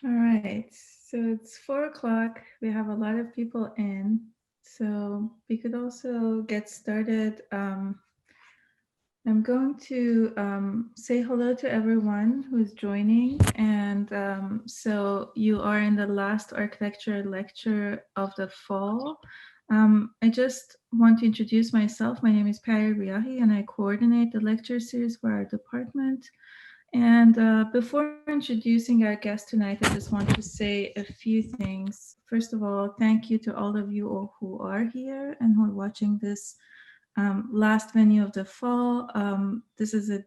All right, so it's 4 o'clock. We have a lot of people in, so we could also get started. I'm going to say hello to everyone who's joining. And so you are in the last architecture lecture of the fall. I just want to introduce myself. My name is Pari Riahi, and I coordinate the lecture series for our department. And before introducing our guest tonight, I just want to say a few things. First of all, thank you to all of you all who are here and who are watching this last venue of the fall. This is a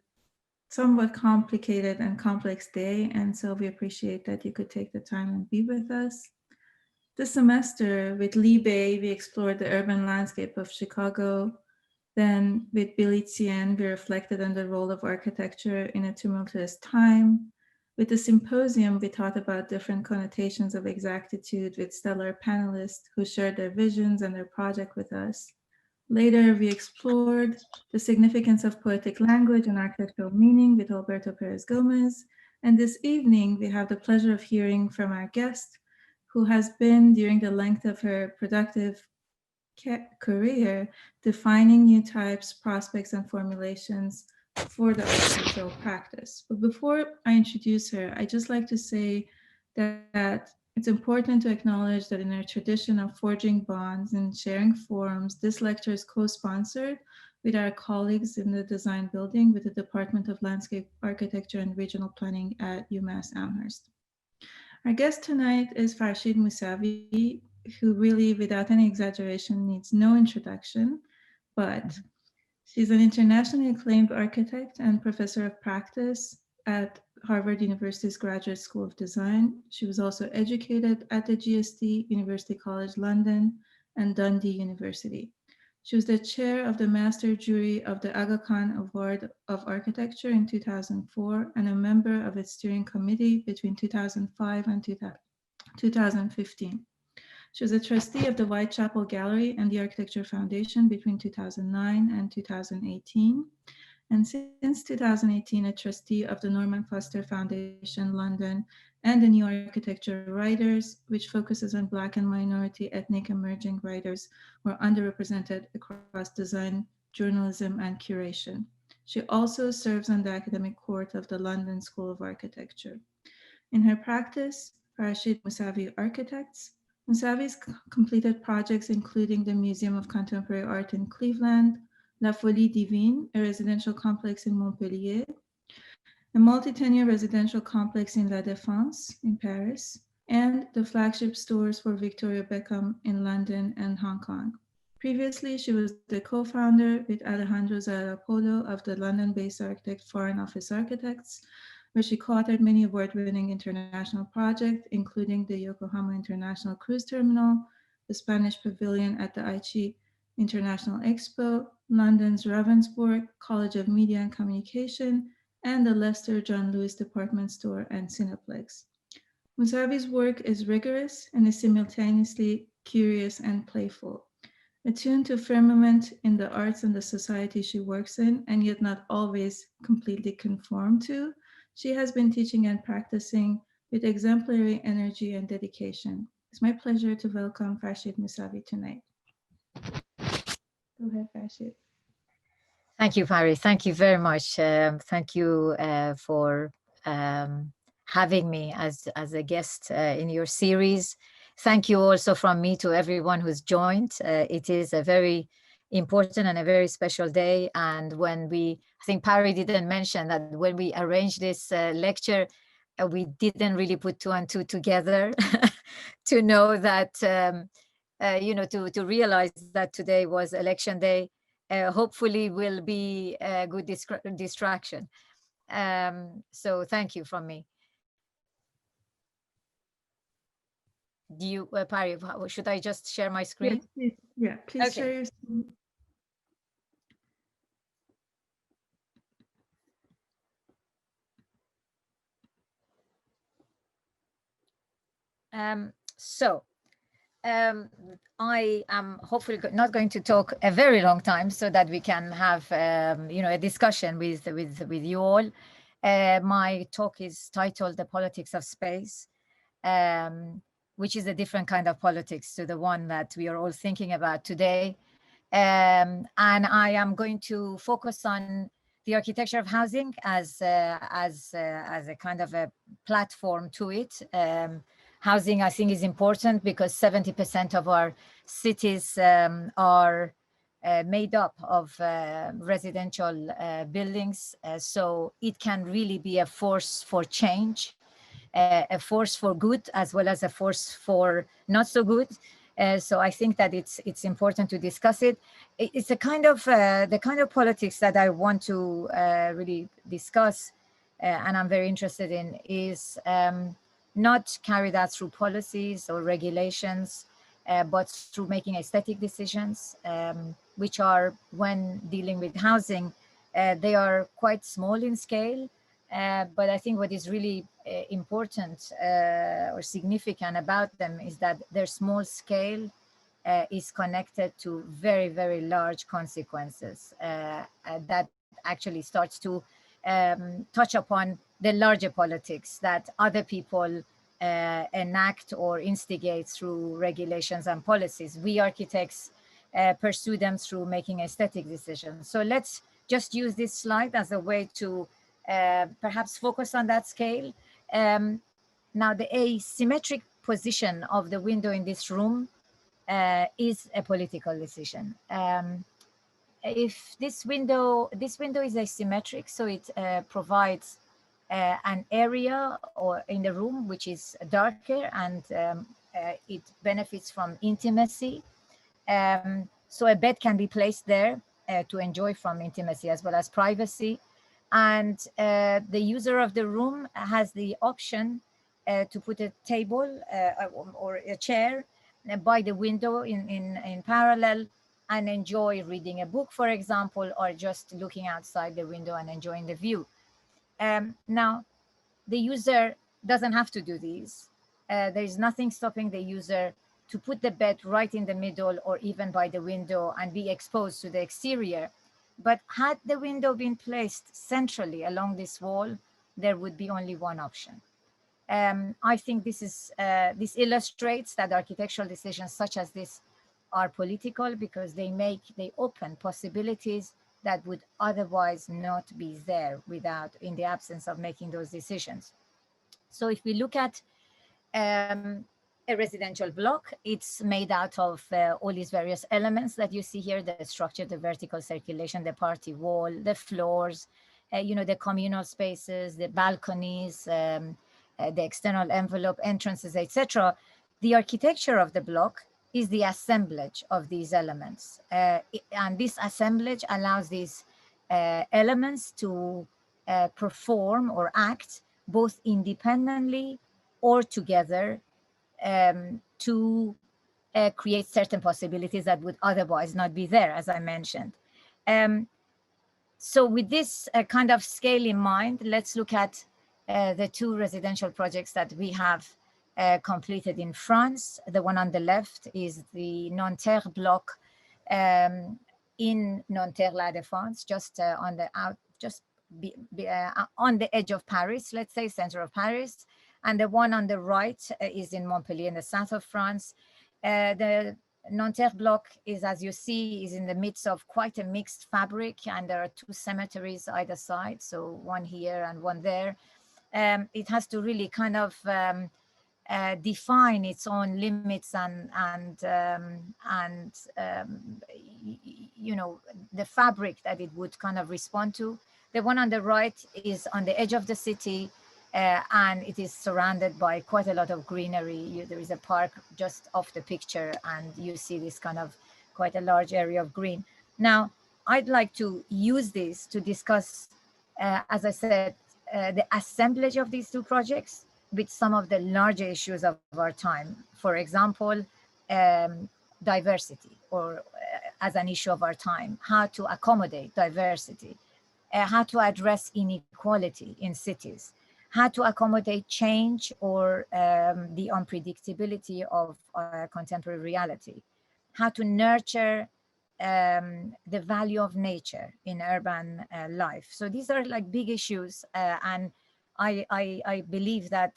somewhat complicated and complex day, and so we appreciate that you could take the time and be with us. This semester with Lee Bay, we explored the urban landscape of Chicago. Then with Billy Tien, we reflected on the role of architecture in a tumultuous time. With the symposium, we thought about different connotations of exactitude with stellar panelists who shared their visions and their project with us. Later, we explored the significance of poetic language and architectural meaning with Alberto Perez Gomez. And this evening, we have the pleasure of hearing from our guest, who has been, during the length of her productive career, defining new types, prospects, and formulations for the architectural practice. But before I introduce her, I just like to say that it's important to acknowledge that in our tradition of forging bonds and sharing forums, this lecture is co-sponsored with our colleagues in the design building with the Department of Landscape Architecture and Regional Planning at UMass Amherst. Our guest tonight is Farshid Moussavi, who really, without any exaggeration, needs no introduction, but she's an internationally acclaimed architect and professor of practice at Harvard University's Graduate School of Design. She was also educated at the GSD, University College London, and Dundee University. She was the chair of the master jury of the Aga Khan Award of Architecture in 2004 and a member of its steering committee between 2005 and 2015. She was a trustee of the Whitechapel Gallery and the Architecture Foundation between 2009 and 2018, and since 2018, a trustee of the Norman Foster Foundation, London, and the New Architecture Writers, which focuses on Black and minority ethnic emerging writers who are underrepresented across design, journalism, and curation. She also serves on the academic court of the London School of Architecture. In her practice, Farshid Moussavi architects. Moussavi's completed projects including the Museum of Contemporary Art in Cleveland, La Folie Divine, a residential complex in Montpellier, a multi-tenure residential complex in La Défense in Paris, and the flagship stores for Victoria Beckham in London and Hong Kong. Previously, she was the co-founder with Alejandro Zarapolo of the London-based architect Foreign Office Architects, where she co-authored many award-winning international projects, including the Yokohama International Cruise Terminal, the Spanish Pavilion at the Aichi International Expo, London's Ravensbourg College of Media and Communication, and the Leicester John Lewis Department Store and Cineplex. Moussavi's work is rigorous and is simultaneously curious and playful, attuned to firmament in the arts and the society she works in, and yet not always completely conform to. She has been teaching and practicing with exemplary energy and dedication. It's my pleasure to welcome Farshid Moussavi tonight. Go ahead, Farshid. Thank you, Pari. Thank you very much. Thank you for having me as a guest in your series. Thank you also from me to everyone who's joined. It is a very important and a very special day. And I think Pari didn't mention that when we arranged this lecture, we didn't really put two and two together to know that, to realize that today was election day. Hopefully will be a good distraction. So thank you from me. Do you, Pari, should I just share my screen? Yes, please. Yeah, please Okay. share your screen. So I am hopefully not going to talk a very long time so that we can have a discussion with you all. My talk is titled "The Politics of Space," which is a different kind of politics to the one that we are all thinking about today. And I am going to focus on the architecture of housing as a kind of a platform to it. Housing, I think, is important because 70% of our cities are made up of residential buildings. So it can really be a force for change, a force for good as well as a force for not so good. So I think that it's important to discuss it. It's a kind of the kind of politics that I want to really discuss, and I'm very interested in, is not carried out through policies or regulations, but through making aesthetic decisions, which are, when dealing with housing, they are quite small in scale. But I think what is really important or significant about them is that their small scale is connected to very, very large consequences that actually starts to touch upon the larger politics that other people enact or instigate through regulations and policies. We architects pursue them through making aesthetic decisions. So let's just use this slide as a way to perhaps focus on that scale. Now, the asymmetric position of the window in this room is a political decision. If this window is asymmetric, so it provides an area or in the room which is darker, and it benefits from intimacy. So a bed can be placed there to enjoy from intimacy as well as privacy. And the user of the room has the option to put a table or a chair by the window in parallel and enjoy reading a book, for example, or just looking outside the window and enjoying the view. Now, the user doesn't have to do these. There is nothing stopping the user to put the bed right in the middle or even by the window and be exposed to the exterior. But had the window been placed centrally along this wall, there would be only one option. I think this illustrates that architectural decisions such as this are political because they open possibilities that would otherwise not be there in the absence of making those decisions. So if we look at a residential block, it's made out of all these various elements that you see here: the structure, the vertical circulation, the party wall, the floors, the communal spaces, the balconies, the external envelope, entrances, etc. The architecture of the block is the assemblage of these elements. And this assemblage allows these elements to perform or act both independently or together to create certain possibilities that would otherwise not be there, as I mentioned. So with this kind of scale in mind, let's look at the two residential projects that we have completed in France. The one on the left is the Nanterre block in Nanterre-La Défense, just on the edge of Paris, let's say, center of Paris. And the one on the right is in Montpellier, in the south of France. The Nanterre block is, as you see, is in the midst of quite a mixed fabric, and there are two cemeteries either side, so one here and one there. It has to really kind of define its own limits and the fabric that it would kind of respond to. The one on the right is on the edge of the city, and it is surrounded by quite a lot of greenery. There is a park just off the picture, and you see this kind of quite a large area of green. Now, I'd like to use this to discuss, as I said, the assemblage of these two projects with some of the larger issues of our time. For example, diversity, or as an issue of our time, how to accommodate diversity, how to address inequality in cities, how to accommodate change or the unpredictability of contemporary reality, how to nurture the value of nature in urban life. So these are like big issues, and I believe that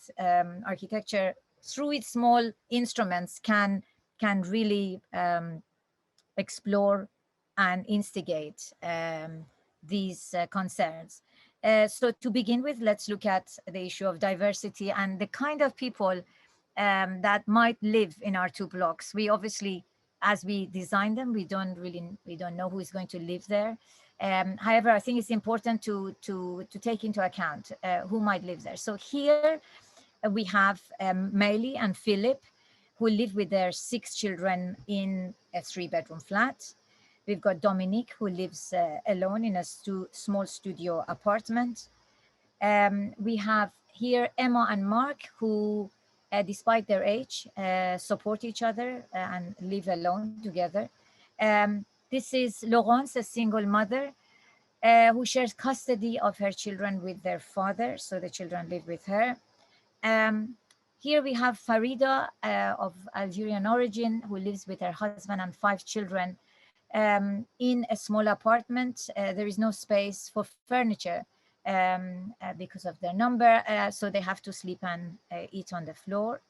architecture through its small instruments, can really explore and instigate these concerns. So to begin with, let's look at the issue of diversity and the kind of people that might live in our two blocks. We obviously, as we design them, we don't know who is going to live there. However, I think it's important to take into account who might live there. So here we have Meili and Philip, who live with their 6 children in a 3-bedroom flat. We've got Dominique, who lives alone in a small studio apartment. We have here Emma and Mark, who, despite their age, support each other and live alone together. This is Laurence, a single mother, who shares custody of her children with their father, so the children live with her. Here we have Farida, of Algerian origin, who lives with her husband and 5 children in a small apartment. There is no space for furniture because of their number, so they have to sleep and eat on the floor.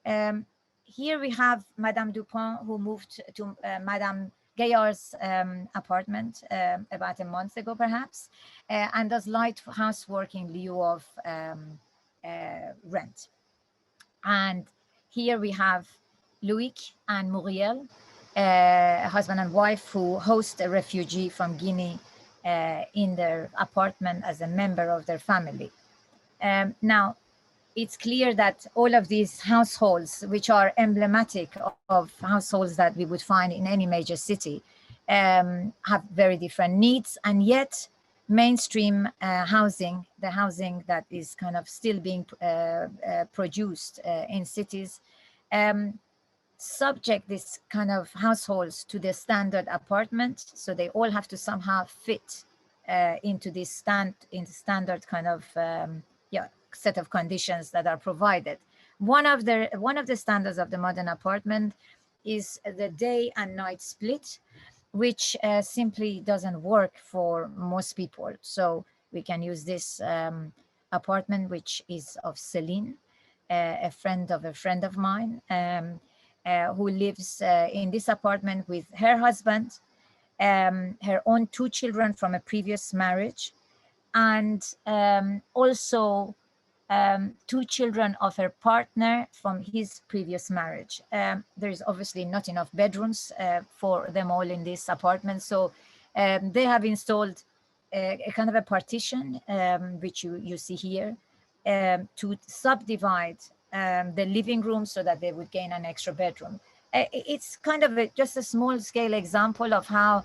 Here we have Madame Dupont, who moved to Madame Gaillard's apartment about a month ago, perhaps, and does light housework in lieu of rent. And here we have Loic and Muriel, a husband and wife who host a refugee from Guinea in their apartment as a member of their family. Now, it's clear that all of these households, which are emblematic of households that we would find in any major city, have very different needs, and yet mainstream housing, the housing that is kind of still being produced in cities, subject this kind of households to the standard apartment, so they all have to somehow fit into this standard kind of set of conditions that are provided. One of the standards of the modern apartment is the day and night split, which simply doesn't work for most people. So we can use this apartment, which is of Celine, a friend of mine, who lives in this apartment with her husband, her own 2 children from a previous marriage, and also 2 children of her partner from his previous marriage. There is obviously not enough bedrooms for them all in this apartment, so they have installed a kind of a partition, which you see here, to subdivide the living room so that they would gain an extra bedroom. It's kind of just a small scale example of how,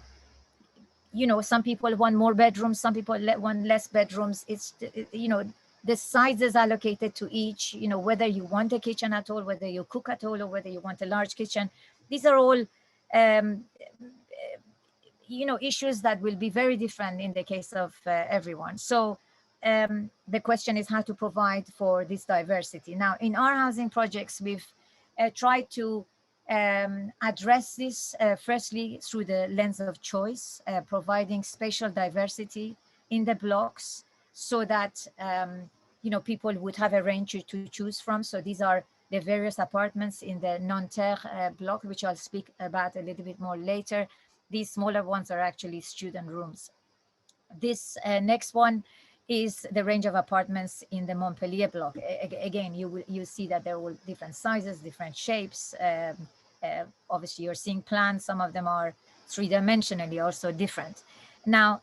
you know, some people want more bedrooms, some people want less bedrooms. It's, you know, the sizes allocated to each, you know, whether you want a kitchen at all, whether you cook at all, or whether you want a large kitchen. These are all, you know, issues that will be very different in the case of everyone. So the question is how to provide for this diversity. Now, in our housing projects, we've tried to address this firstly through the lens of choice, providing spatial diversity in the blocks so that you know, people would have a range to choose from. So these are the various apartments in the Nanterre block, which I'll speak about a little bit more later. These smaller ones are actually student rooms. This next one is the range of apartments in the Montpellier block. Again, you see that there are different sizes, different shapes. Obviously, you're seeing plans. Some of them are 3-dimensionally also different. Now,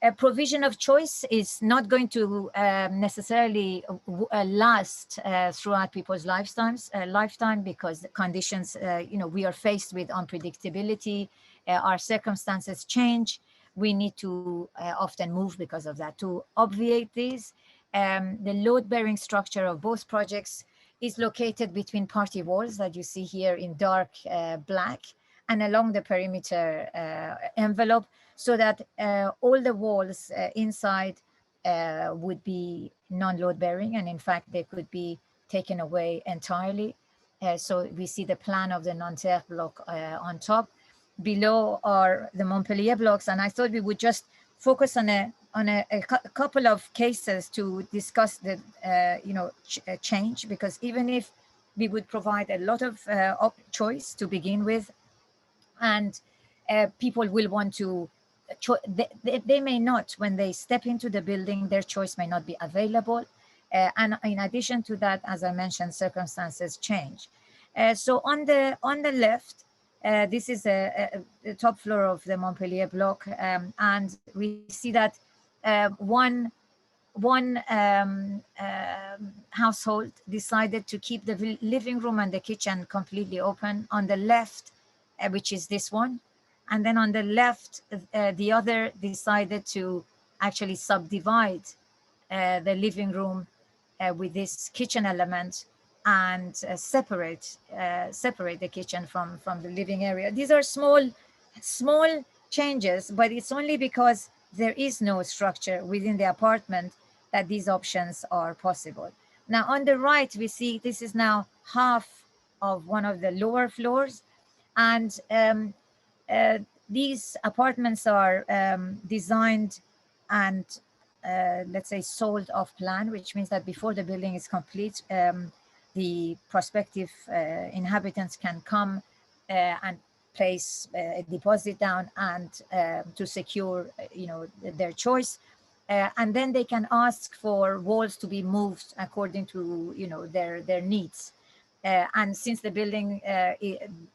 a provision of choice is not going to necessarily last throughout people's lifetime, because the conditions, you know, we are faced with unpredictability. Our circumstances change. We need to often move because of that. To obviate these, the load-bearing structure of both projects is located between party walls that you see here in dark black, and along the perimeter envelope, so that all the walls inside would be non-load bearing, and in fact they could be taken away entirely. So we see the plan of the Nanterre block on top. Below are the Montpellier blocks, and I thought we would just focus on a on a couple of cases to discuss the change, because even if we would provide a lot of choice to begin with, and people will want to they may not, when they step into the building, their choice may not be available. And in addition to that, as I mentioned, circumstances change. So on the left, this is the top floor of the Montpellier block, and we see that one household decided to keep the living room and the kitchen completely open on the left, which is this one. And then on the left, the other decided to actually subdivide the living room with this kitchen element, and separate the kitchen from the living area. These are small changes, but it's only because there is no structure within the apartment that these options are possible. Now on the right, we see this is now half of one of the lower floors, and uh, these apartments are designed and let's say sold off plan, which means that before the building is complete, the prospective inhabitants can come and place a deposit down, and to secure their choice, and then they can ask for walls to be moved according to their needs. And since the building,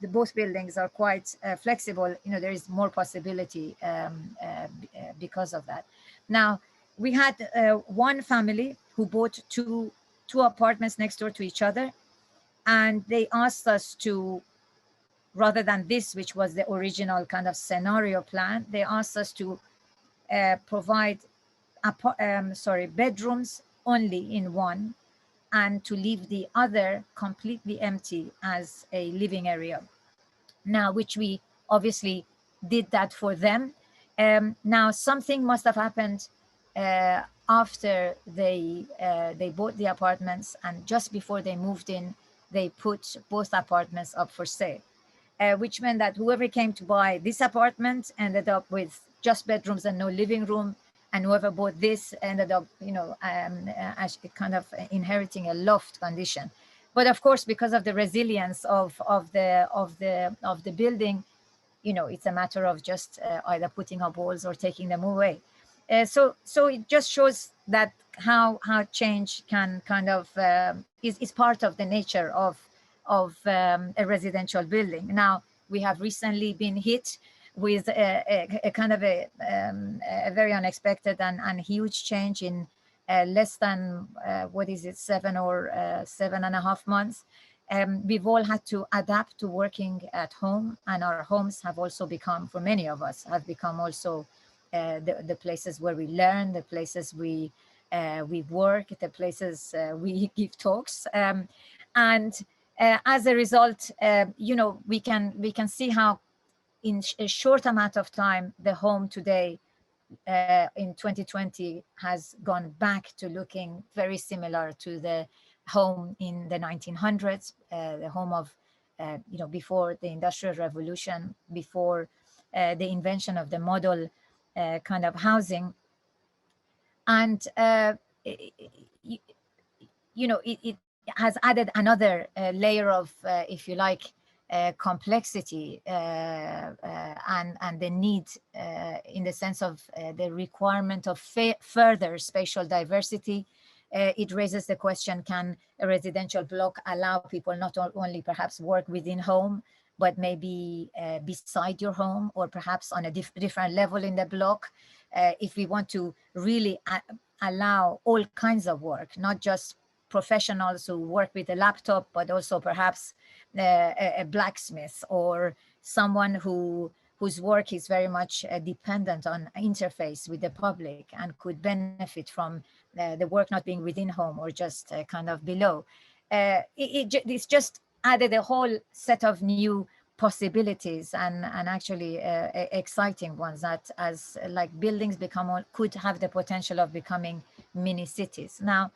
both buildings are quite flexible, there is more possibility because of that. Now, we had one family who bought two apartments next door to each other, and they asked us to, rather than this, which was the original kind of scenario plan, they asked us to provide bedrooms only in one, and to leave the other completely empty as a living area. Now, which we obviously did that for them. Now, something must have happened after they bought the apartments, and just before they moved in, they put both apartments up for sale, which meant that whoever came to buy this apartment ended up with just bedrooms and no living room, and whoever bought this ended up, actually kind of inheriting a loft condition. But of course, because of the resilience of the building, it's a matter of just either putting up walls or taking them away. So it just shows that how change can kind of is part of the nature of a residential building. Now, we have recently been hit with a kind of a very unexpected and huge change in less than 7.5 months. We've all had to adapt to working at home, and our homes have also become, for many of us, have become also the places where we learn, the places we work, the places we give talks, and as a result, we can see how in a short amount of time the home today in 2020 has gone back to looking very similar to the home in the 1900s, the home of before the Industrial Revolution, before the invention of the model kind of housing. And it has added another layer of, if you like, complexity and the need in the sense of the requirement of further spatial diversity. It raises the question, can a residential block allow people not only perhaps work within home, but maybe beside your home, or perhaps on a different level in the block, if we want to really allow all kinds of work, not just professionals who work with a laptop, but also perhaps a blacksmith, or someone whose work is very much dependent on interface with the public and could benefit from the work not being within home or just kind of below. It's just added a whole set of new possibilities and actually exciting ones, that as like buildings could have the potential of becoming mini cities. Now,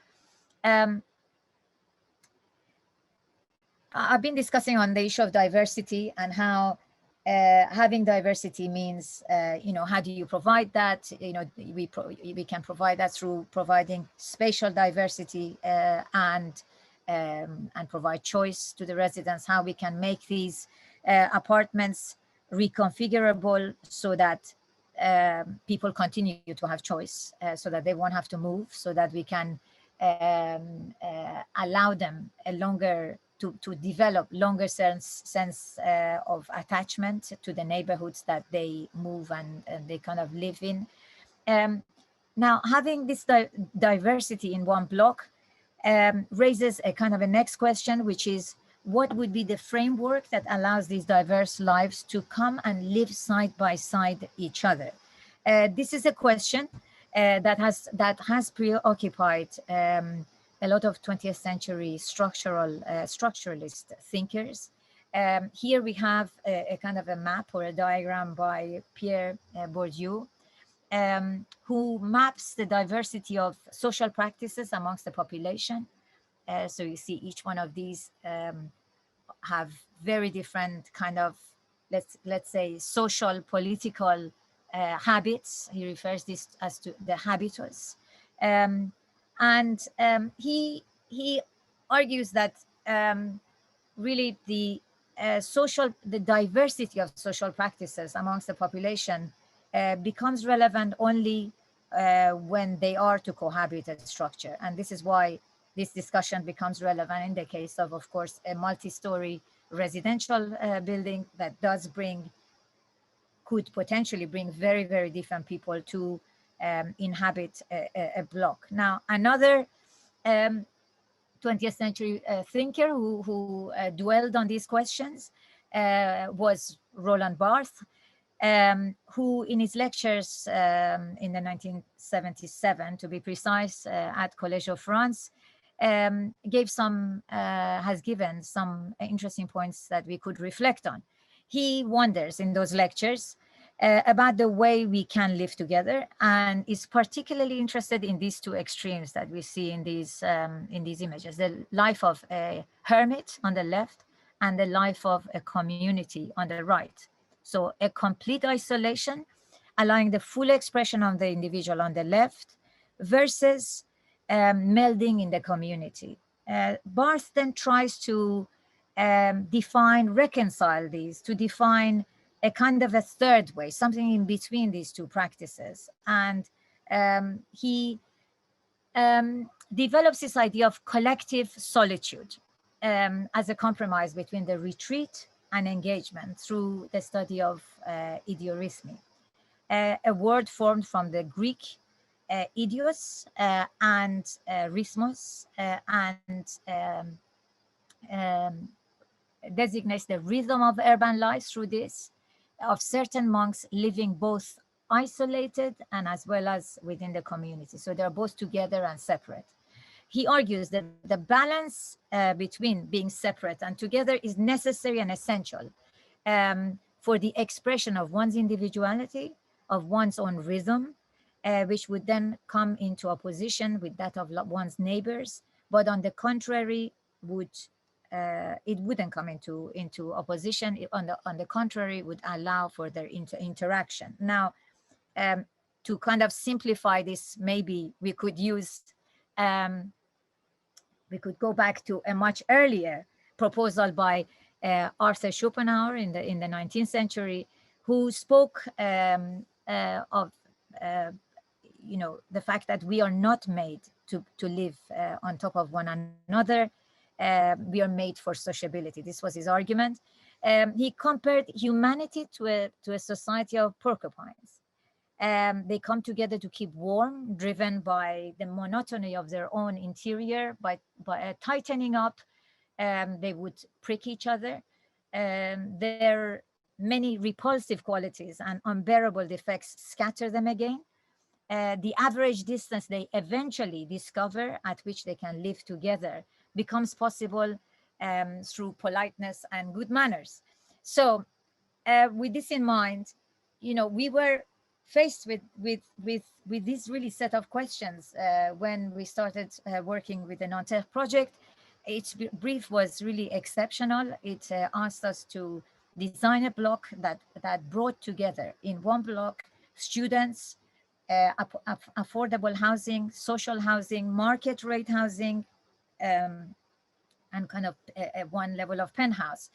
I've been discussing on the issue of diversity and how having diversity means, how do you provide that? We can provide that through providing spatial diversity, and provide choice to the residents, how we can make these apartments reconfigurable so that people continue to have choice, so that they won't have to move, so that we can allow them a longer to develop longer sense of attachment to the neighborhoods that they move and they kind of live in. Now, having this diversity in one block raises a kind of a next question, which is, what would be the framework that allows these diverse lives to come and live side by side each other? This is a question that has preoccupied a lot of 20th century structuralist thinkers. Here we have a kind of a map or a diagram by Pierre Bourdieu, who maps the diversity of social practices amongst the population. So you see each one of these have very different kind of, let's say, social, political habits. He refers this as to the habitus. He argues that really the diversity of social practices amongst the population becomes relevant only when they are to cohabit a structure. And this is why this discussion becomes relevant in the case of course, a multi-story residential building that could potentially bring very, very different people to inhabit a block. Now, another 20th century thinker who dwelled on these questions was Roland Barthes, who in his lectures in the 1977, to be precise, at Collège of France, has given some interesting points that we could reflect on. He wonders in those lectures about the way we can live together, and is particularly interested in these two extremes that we see in these images: the life of a hermit on the left and the life of a community on the right. So a complete isolation, allowing the full expression of the individual on the left, versus melding in the community. Barthes then tries to reconcile these, to define a kind of a third way, something in between these two practices. And he develops this idea of collective solitude as a compromise between the retreat and engagement through the study of idiorhythmy, a word formed from the Greek idios and rhythmos, and designates the rhythm of urban life through this, of certain monks living both isolated and as well as within the community. So they're both together and separate. He argues that the balance between being separate and together is necessary and essential for the expression of one's individuality, of one's own rhythm, which would then come into opposition with that of one's neighbors, but on the contrary, it wouldn't come into opposition. On the contrary, would allow for their interaction. Now, to kind of simplify this, maybe we could go back to a much earlier proposal by Arthur Schopenhauer in the 19th century, who spoke of the fact that we are not made to live on top of one another. We are made for sociability. This was his argument. He compared humanity to a society of porcupines. They come together to keep warm, driven by the monotony of their own interior. By tightening up, they would prick each other. Their many repulsive qualities and unbearable defects scatter them again. The average distance they eventually discover at which they can live together becomes possible through politeness and good manners. So with this in mind, we were faced with this really set of questions when we started working with the Nanterre project. Its brief was really exceptional. It asked us to design a block that brought together in one block students, affordable housing, social housing, market rate housing, um, and kind of one level of penthouse.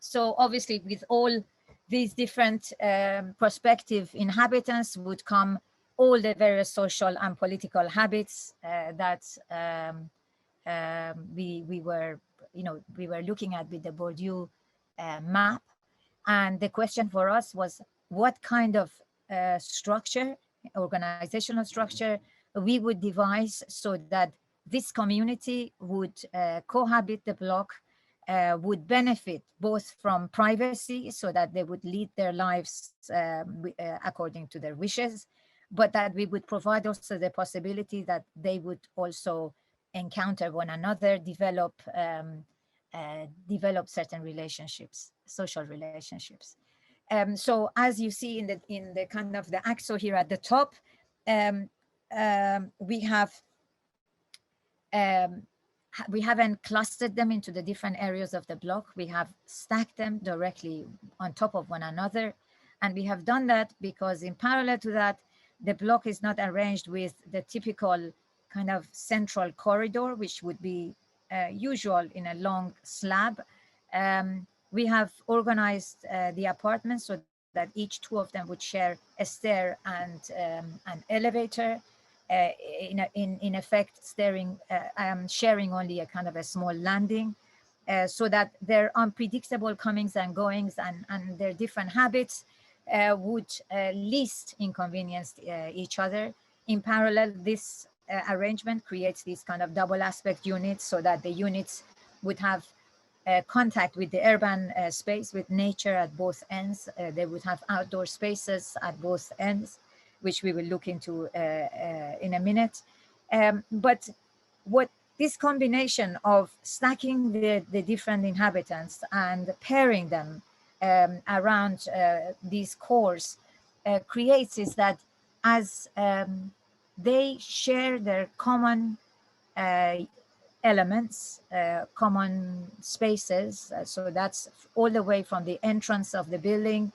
So obviously with all these different prospective inhabitants would come all the various social and political habits that we were, we were looking at with the Bourdieu map. And the question for us was what kind of structure, organizational structure, we would devise so that this community would cohabit the block, would benefit both from privacy so that they would lead their lives according to their wishes, but that we would provide also the possibility that they would also encounter one another, develop certain relationships, social relationships. So as you see in the kind of the axo here at the top, um, we have um, we haven't clustered them into the different areas of the block. We have stacked them directly on top of one another. And we have done that because in parallel to that, the block is not arranged with the typical kind of central corridor, which would be usual in a long slab. We have organized the apartments so that each two of them would share a stair and an elevator, in effect sharing only a kind of a small landing, so that their unpredictable comings and goings and their different habits would least inconvenience each other. In parallel, this arrangement creates these kind of double aspect units so that the units would have contact with the urban space, with nature at both ends. They would have outdoor spaces at both ends, which we will look into in a minute. But what this combination of stacking the different inhabitants and pairing them around these cores creates is that as they share their common uh, elements, common spaces. So that's all the way from the entrance of the building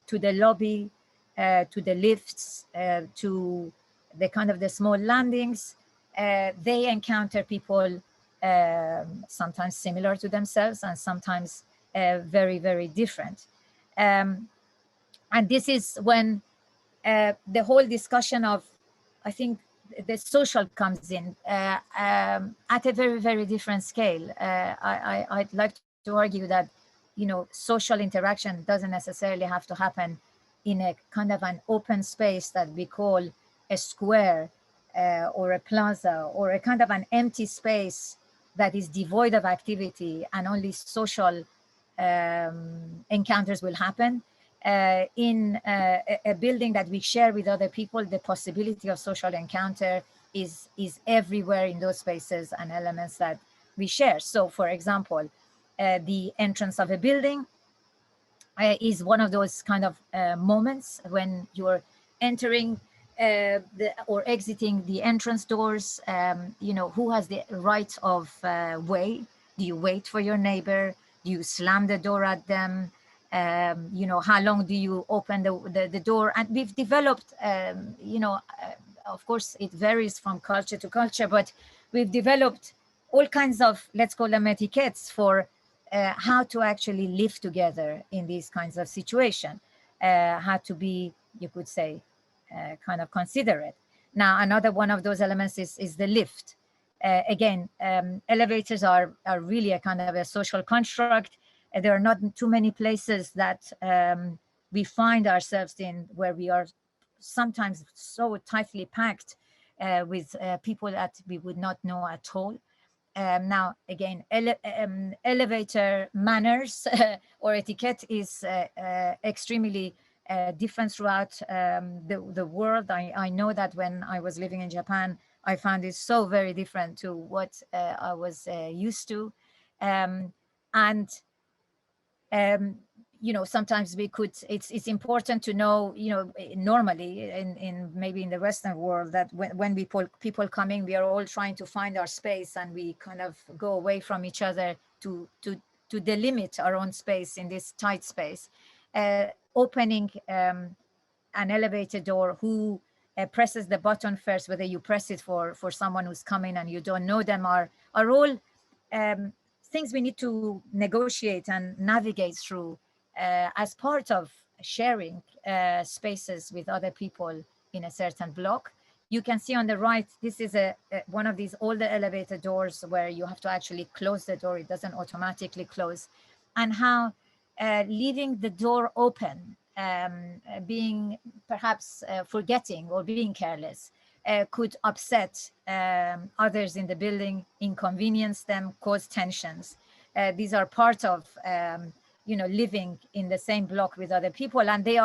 to the lobby, to the lifts, to the kind of the small landings. They encounter people sometimes similar to themselves and sometimes very, very different. And this is when the whole discussion of, I think, the social comes in at a very, very different scale. I'd like to argue that, social interaction doesn't necessarily have to happen in a kind of an open space that we call a square or a plaza, or a kind of an empty space that is devoid of activity and only social encounters will happen. In a building that we share with other people, the possibility of social encounter is everywhere in those spaces and elements that we share. So, for example, the entrance of a building is one of those kind of moments when you're entering or exiting the entrance doors. Who has the right of way? Do you wait for your neighbor? Do you slam the door at them? How long do you open the door? And we've developed, of course, it varies from culture to culture, but we've developed all kinds of, let's call them etiquettes for how to actually live together in these kinds of situations, how to be, you could say, kind of considerate. Now, another one of those elements is the lift. Again, elevators are really a kind of a social construct. There are not too many places that we find ourselves in where we are sometimes so tightly packed with people that we would not know at all. Now, again, elevator manners or etiquette is extremely different throughout the world. I know that when I was living in Japan, I found it so very different to what I was used to. And sometimes it's important to know, normally in maybe in the Western world, that when people coming, we are all trying to find our space and we kind of go away from each other to to delimit our own space in this tight space. Opening an elevator door, who presses the button first, whether you press it for someone who's coming and you don't know them, are all things we need to negotiate and navigate through as part of sharing spaces with other people in a certain block. You can see on the right, this is one of these older elevator doors where you have to actually close the door. It doesn't automatically close. And how leaving the door open, being perhaps forgetting or being careless, could upset others in the building, inconvenience them, cause tensions. These are part of living in the same block with other people, and they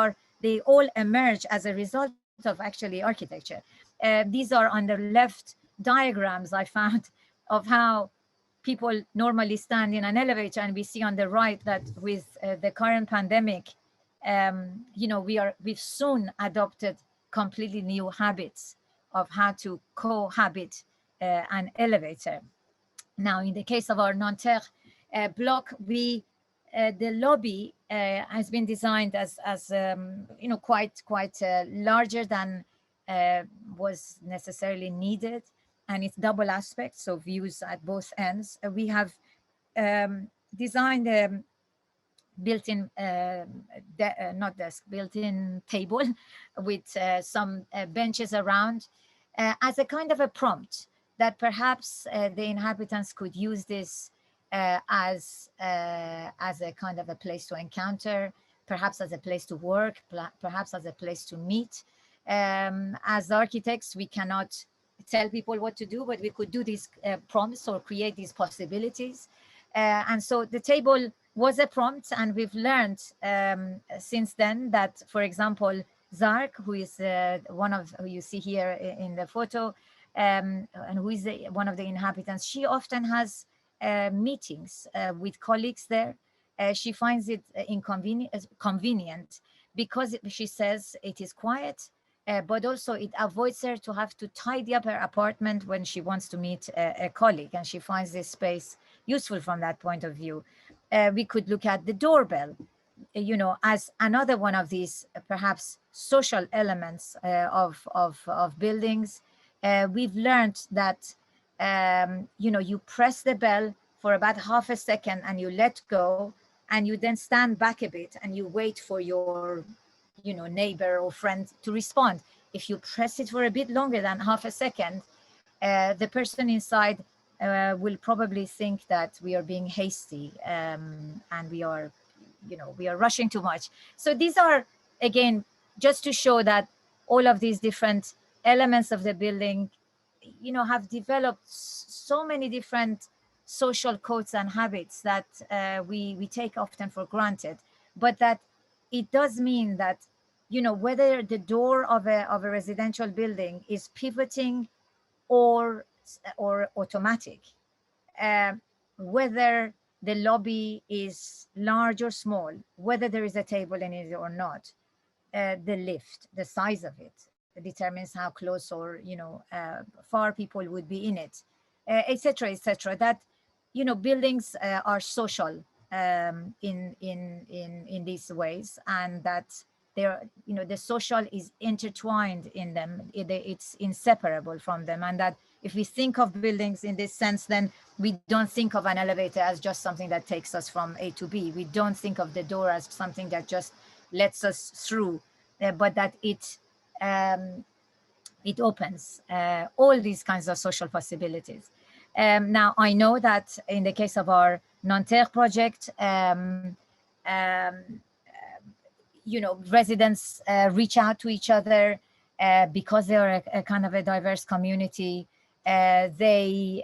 all emerge as a result of actually architecture. These are on the left diagrams I found of how people normally stand in an elevator, and we see on the right that with the current pandemic, we've soon adopted completely new habits of how to cohabit an elevator. Now, in the case of our Nanterre block, the lobby has been designed as quite larger than was necessarily needed, and it's double aspect, so views at both ends. We have designed a built-in not desk, built-in table with some benches around as a kind of a prompt that perhaps the inhabitants could use this as a kind of a place to encounter, perhaps as a place to work, perhaps as a place to meet. As architects, we cannot tell people what to do, but we could do these prompts or create these possibilities. And so the table was a prompt, and we've learned since then that, for example, Zark, who is one of who you see here in the photo, and who is one of the inhabitants, she often has meetings with colleagues there. She finds it convenient because she says it is quiet, but also it avoids her to have to tidy up her apartment when she wants to meet a colleague, and she finds this space useful from that point of view. We could look at the doorbell, as another one of these perhaps social elements of buildings. We've learned that you press the bell for about half a second and you let go, and you then stand back a bit and you wait for your neighbor or friend to respond. If you press it for a bit longer than half a second, the person inside will probably think that we are being hasty, and we are rushing too much. So these are, again, just to show that all of these different elements of the building have developed so many different social codes and habits that we take often for granted, but that it does mean that whether the door of a residential building is pivoting or automatic, whether the lobby is large or small, whether there is a table in it or not, the lift, the size of it determines how close or far people would be in it, etc., etc. That buildings are social in these ways, and that they're the social is intertwined in them. It's inseparable from them, and that if we think of buildings in this sense, then we don't think of an elevator as just something that takes us from A to B. We don't think of the door as something that just lets us through, but that it opens all these kinds of social possibilities. Now, I know that in the case of our Nanterre project, residents reach out to each other because they are a kind of a diverse community. They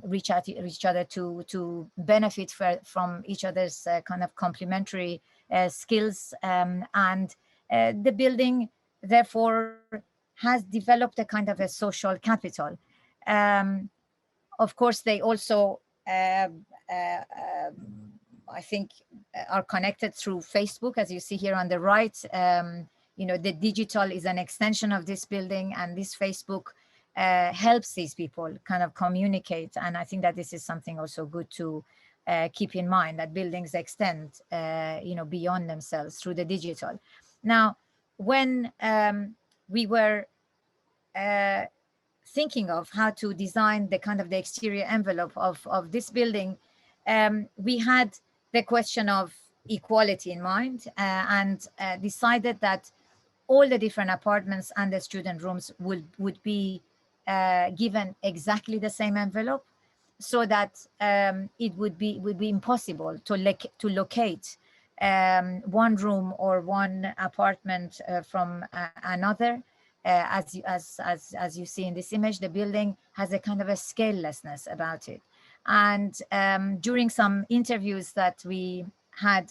reach out to each other to benefit from each other's kind of complementary skills, and the building therefore has developed a kind of a social capital. Of course, they also I think are connected through Facebook, as you see here on the right. The digital is an extension of this building, and this Facebook helps these people kind of communicate. And I think that this is something also good to keep in mind that buildings extend, beyond themselves through the digital. Now, when we were thinking of how to design the kind of the exterior envelope of this building, we had the question of equality in mind, and decided that all the different apartments and the student rooms would be given exactly the same envelope, so that it would be impossible to locate one room or one apartment from another. As you see in this image, the building has a kind of a scalelessness about it. And during some interviews that we had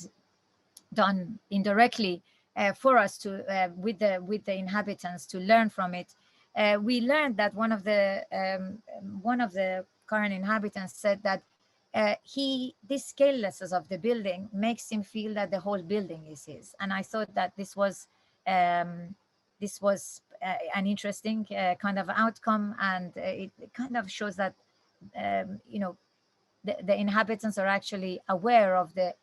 done indirectly for us to with the inhabitants to learn from it, we learned that one of the current inhabitants said that this scalelessness of the building makes him feel that the whole building is his. And I thought that this was an interesting kind of outcome, and it kind of shows that the inhabitants are actually aware of the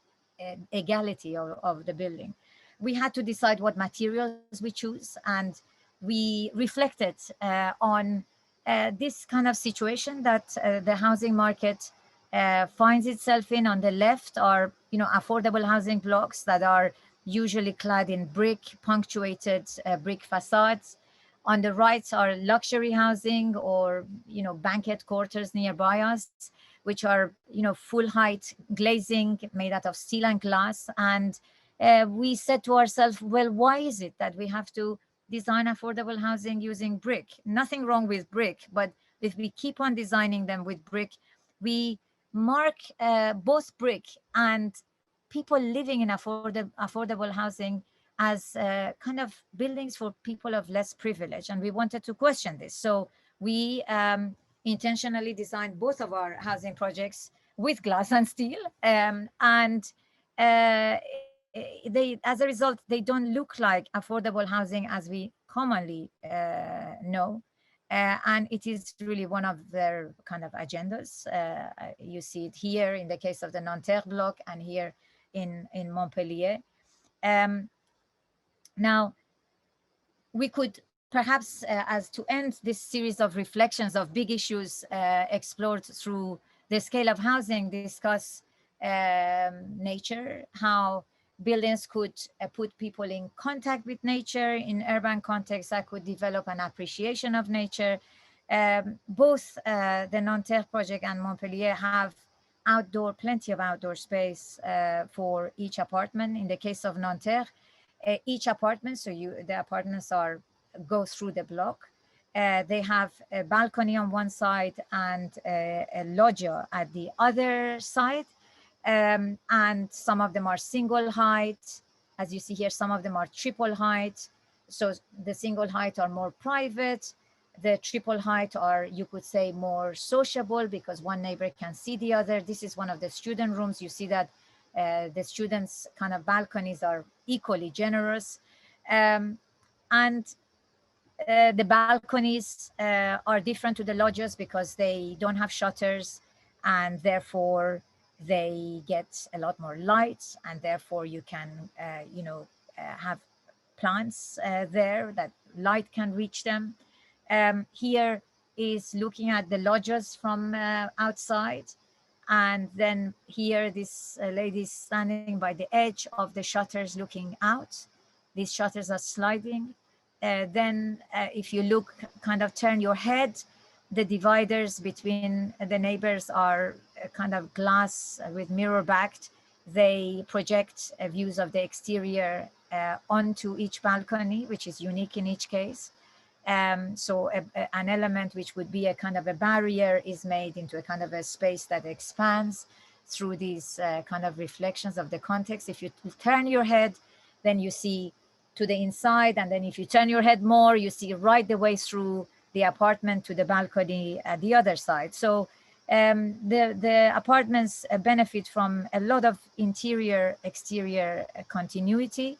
equality of the building. We had to decide what materials we choose, and we reflected on this kind of situation that the housing market finds itself in. On the left are, affordable housing blocks that are usually clad in punctuated brick facades. On the right are luxury housing, or banquet quarters nearby us, which are full height glazing made out of steel and glass. And we said to ourselves, well, why is it that we have to design affordable housing using brick? Nothing wrong with brick, but if we keep on designing them with brick, we mark both brick and people living in affordable housing as kind of buildings for people of less privilege. And we wanted to question this. So we intentionally designed both of our housing projects with glass and steel. And as a result, they don't look like affordable housing as we commonly know. And it is really one of their kind of agendas. You see it here in the case of the Nanterre block, and here in Montpellier. Now, we could perhaps, as to end this series of reflections of big issues explored through the scale of housing, discuss nature, how buildings could put people in contact with nature. In urban contexts, that could develop an appreciation of nature. Both the Nanterre project and Montpellier have plenty of outdoor space for each apartment. In the case of Nanterre, each apartment, the apartments go through the block. They have a balcony on one side and a loggia at the other side. And some of them are single height. As you see here, some of them are triple height. So the single height are more private. The triple height are, you could say, more sociable because one neighbor can see the other. This is one of the student rooms. You see that the students' kind of balconies are equally generous. And the balconies are different to the lodges because they don't have shutters, and therefore they get a lot more light, and therefore you can, have plants there that light can reach them. Here is looking at the lodges from outside. And then here, this lady is standing by the edge of the shutters looking out. These shutters are sliding. Then if you look, kind of turn your head, the dividers between the neighbors are kind of glass with mirror backed. They project views of the exterior onto each balcony, which is unique in each case. So an element which would be a kind of a barrier is made into a kind of a space that expands through these kind of reflections of the context. If you turn your head, then you see to the inside. And then if you turn your head more, you see right the way through the apartment to the balcony at the other side. So the apartments benefit from a lot of exterior continuity.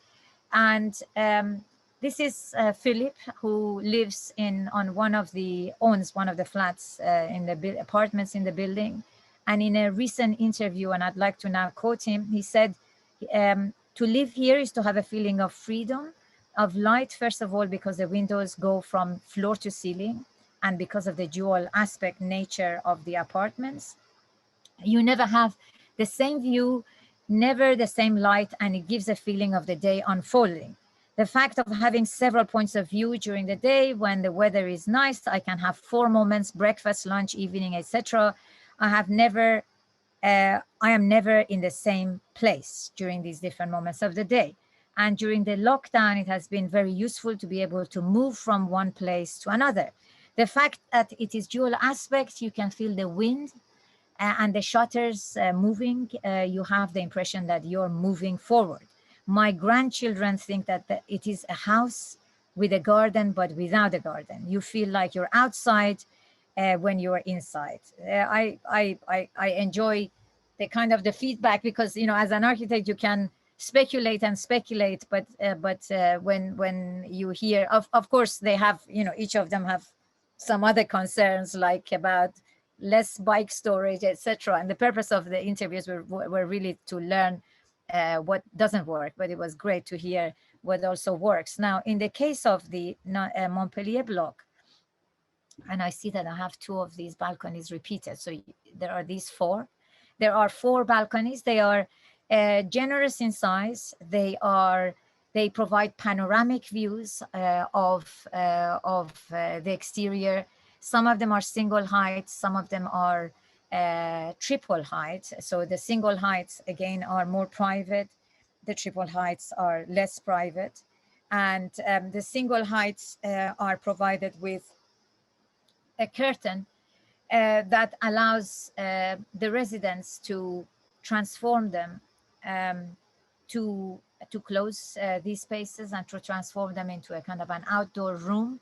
And this is Philip, who owns one of the flats in the apartments in the building. And in a recent interview, and I'd like to now quote him, he said, to live here is to have a feeling of freedom, of light, first of all, because the windows go from floor to ceiling, and because of the dual aspect nature of the apartments. You never have the same view, never the same light, and it gives a feeling of the day unfolding. The fact of having several points of view during the day, when the weather is nice, I can have 4 moments: breakfast, lunch, evening, etc. I have never I am never in the same place during these different moments of the day. And during the lockdown, it has been very useful to be able to move from one place to another. The fact that it is dual aspects, you can feel the wind and the shutters moving, you have the impression that you're moving forward. My grandchildren think that it is a house with a garden, but without a garden. You feel like you're outside when you're inside. I enjoy the kind of the feedback, because, you know, as an architect, you can speculate and speculate, but when you hear, of course, they have, you know, each of them have some other concerns, like about less bike storage, etc. And the purpose of the interviews were really to learn what doesn't work, but it was great to hear what also works. Now, in the case of the Montpellier block, and I see that I have 2 of these balconies repeated. So there are these 4. There are 4 balconies. They are generous in size. They provide panoramic views of the exterior. Some of them are single height. Some of them are triple height. So the single heights, again, are more private. The triple heights are less private. And the single heights are provided with a curtain that allows the residents to transform them, um, to close these spaces and to transform them into a kind of an outdoor room.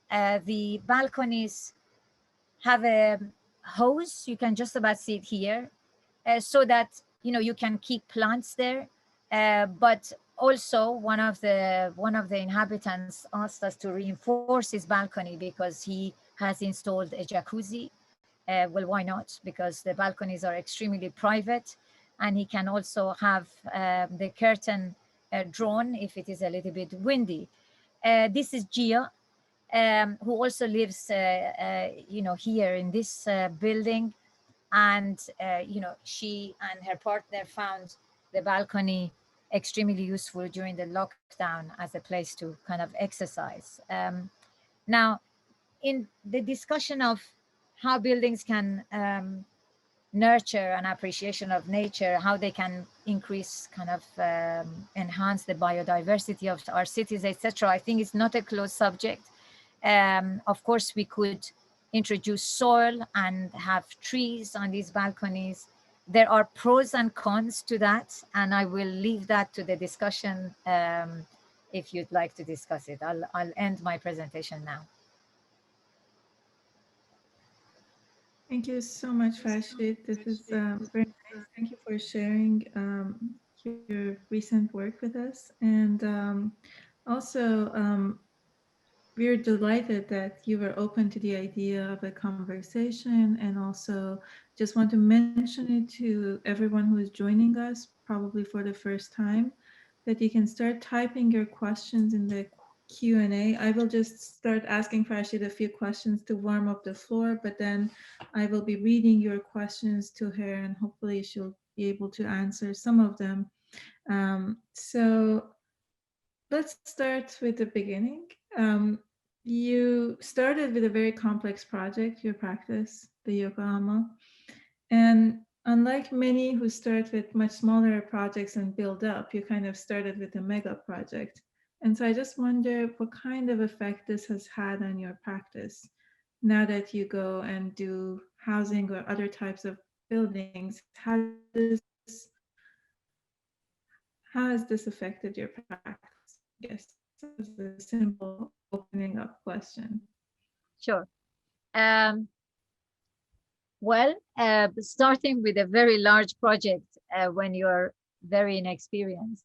The balconies have a hose, you can just about see it here, so that, you know, you can keep plants there. But also one of the inhabitants asked us to reinforce his balcony because he has installed a jacuzzi. Well, why not? Because the balconies are extremely private, and he can also have the curtain drawn if it is a little bit windy. This is Gia, who also lives, you know, here in this building. And, you know, she and her partner found the balcony extremely useful during the lockdown as a place to kind of exercise. Now, in the discussion of how buildings can nurture an appreciation of nature, how they can increase, kind of enhance the biodiversity of our cities, etc., I think it's not a closed subject. Of course, we could introduce soil and have trees on these balconies. There are pros and cons to that, and I will leave that to the discussion if you'd like to discuss it. I'll end my presentation now. Thank you so much, Farshid. This is very nice. Thank you for sharing your recent work with us. And also, we're delighted that you were open to the idea of a conversation, and also just want to mention it to everyone who is joining us, probably for the first time, that you can start typing your questions in the Q&A. I will just start asking Farshid a few questions to warm up the floor, but then I will be reading your questions to her, and hopefully she'll be able to answer some of them. So let's start with the beginning. You started with a very complex project, your practice, the Yokohama. And unlike many who start with much smaller projects and build up, you kind of started with a mega project. And so I just wonder what kind of effect this has had on your practice now that you go and do housing or other types of buildings. How has this affected your practice? I guess as a simple opening up question. Sure. Um, well, starting with a very large project when you're very inexperienced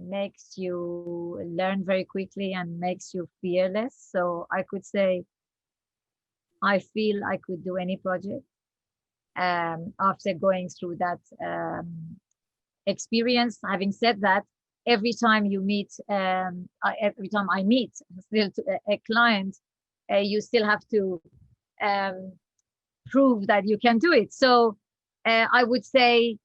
makes you learn very quickly and makes you fearless. So I could say I feel I could do any project. after going through that experience. Having said that, every time you meet, every time I meet still a client, you still have to um, prove that you can do it. So I would say,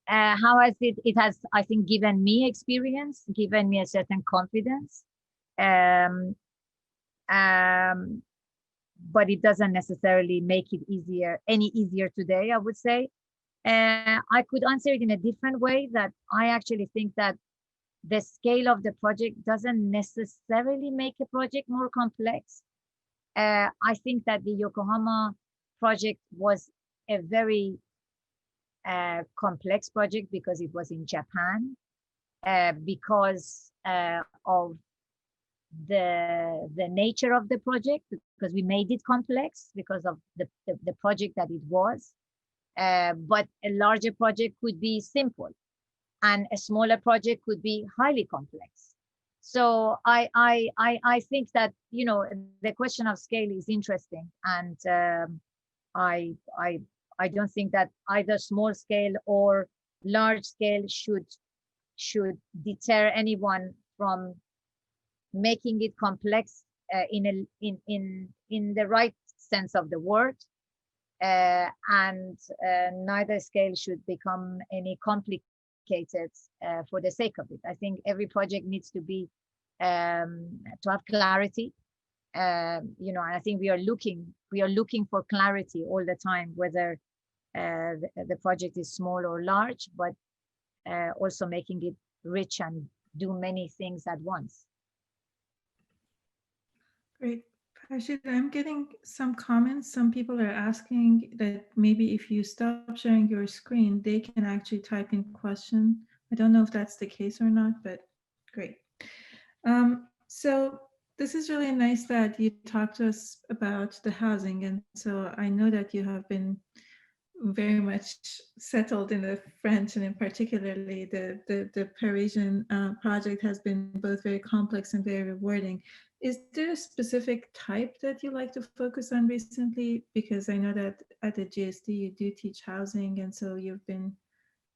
how has it has, I think, given me experience, given me a certain confidence. Um, um, but it doesn't necessarily make it any easier today, I would say. I could answer it in a different way, that I actually think that the scale of the project doesn't necessarily make a project more complex. I think that the Yokohama project was a very complex project because it was in Japan, because of the nature of the project, because we made it complex because of the project that it was. But a larger project could be simple, and a smaller project could be highly complex. So I think that, you know, the question of scale is interesting, and I I I don't think that either small scale or large scale should deter anyone from making it complex in the right sense of the word, and neither scale should become any complicated for the sake of it. I think every project needs to be to have clarity. You know, and I think we are looking for clarity all the time, whether the project is small or large, but also making it rich and do many things at once. Great. Farshid, I'm getting some comments. Some people are asking that maybe if you stop sharing your screen, they can actually type in question. I don't know if that's the case or not, but great. So this is really nice that you talked to us about the housing. And so I know that you have been very much settled in the French, and in particularly the Parisian project has been both very complex and very rewarding. Is there a specific type that you like to focus on recently? Because I know that at the GSD you do teach housing, and so you've been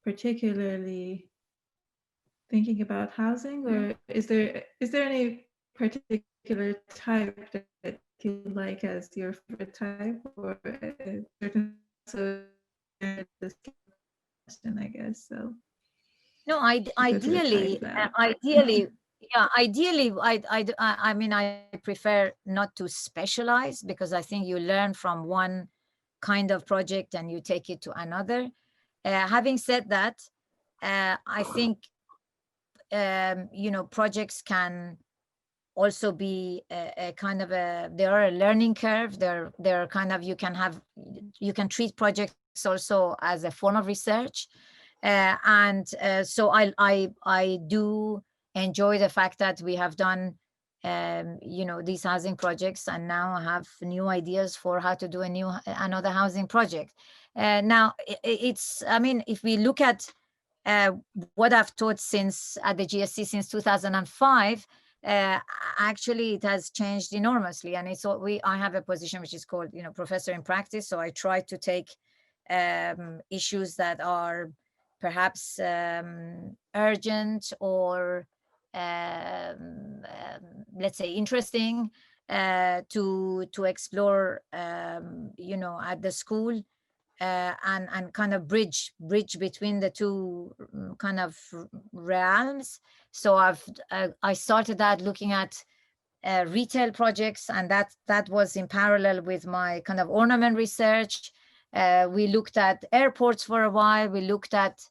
particularly thinking about housing, or is there any particular type that you like as your favorite type, or certain also the question, I guess so. No, You go to the type that ideally, I mean, I prefer not to specialize, because I think you learn from one kind of project and you take it to another. Having said that, I think, you know, projects can also be a kind of they are a learning curve. They're kind of, you can treat projects also as a form of research. And so I do enjoy the fact that we have done, you know, these housing projects, and now have new ideas for how to do another housing project. Now it's, I mean, if we look at what I've taught since at the GSC since 2005, uh, actually it has changed enormously. And it's I have a position which is called, you know, professor in practice. So I try to take issues that are perhaps urgent, or let's say interesting, to explore, you know, at the school, and kind of bridge between the two kind of realms. So I started that looking at retail projects, and that was in parallel with my kind of ornament research. We looked at airports for a while. We looked at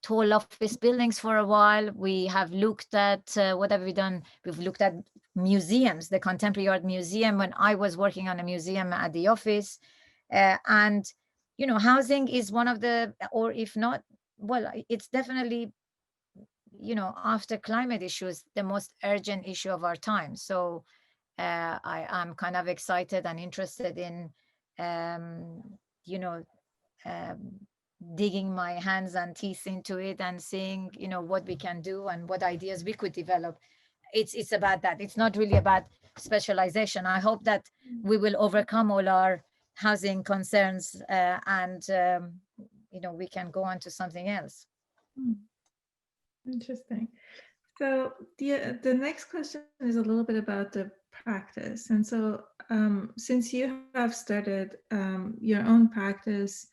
tall office buildings for a while. We have looked at what have we done? We've looked at museums, the Contemporary Art Museum, when I was working on a museum at the office. And, you know, housing is one of the, or if not, well, it's definitely, you know, after climate issues, the most urgent issue of our time. So I'm kind of excited and interested in, you know, um, digging my hands and teeth into it and seeing, you know, what we can do and what ideas we could develop. It's about that. It's not really about specialization. I hope that we will overcome all our housing concerns, and we can go on to something else. Hmm, interesting. So the next question is a little bit about the practice. And so since you have started your own practice,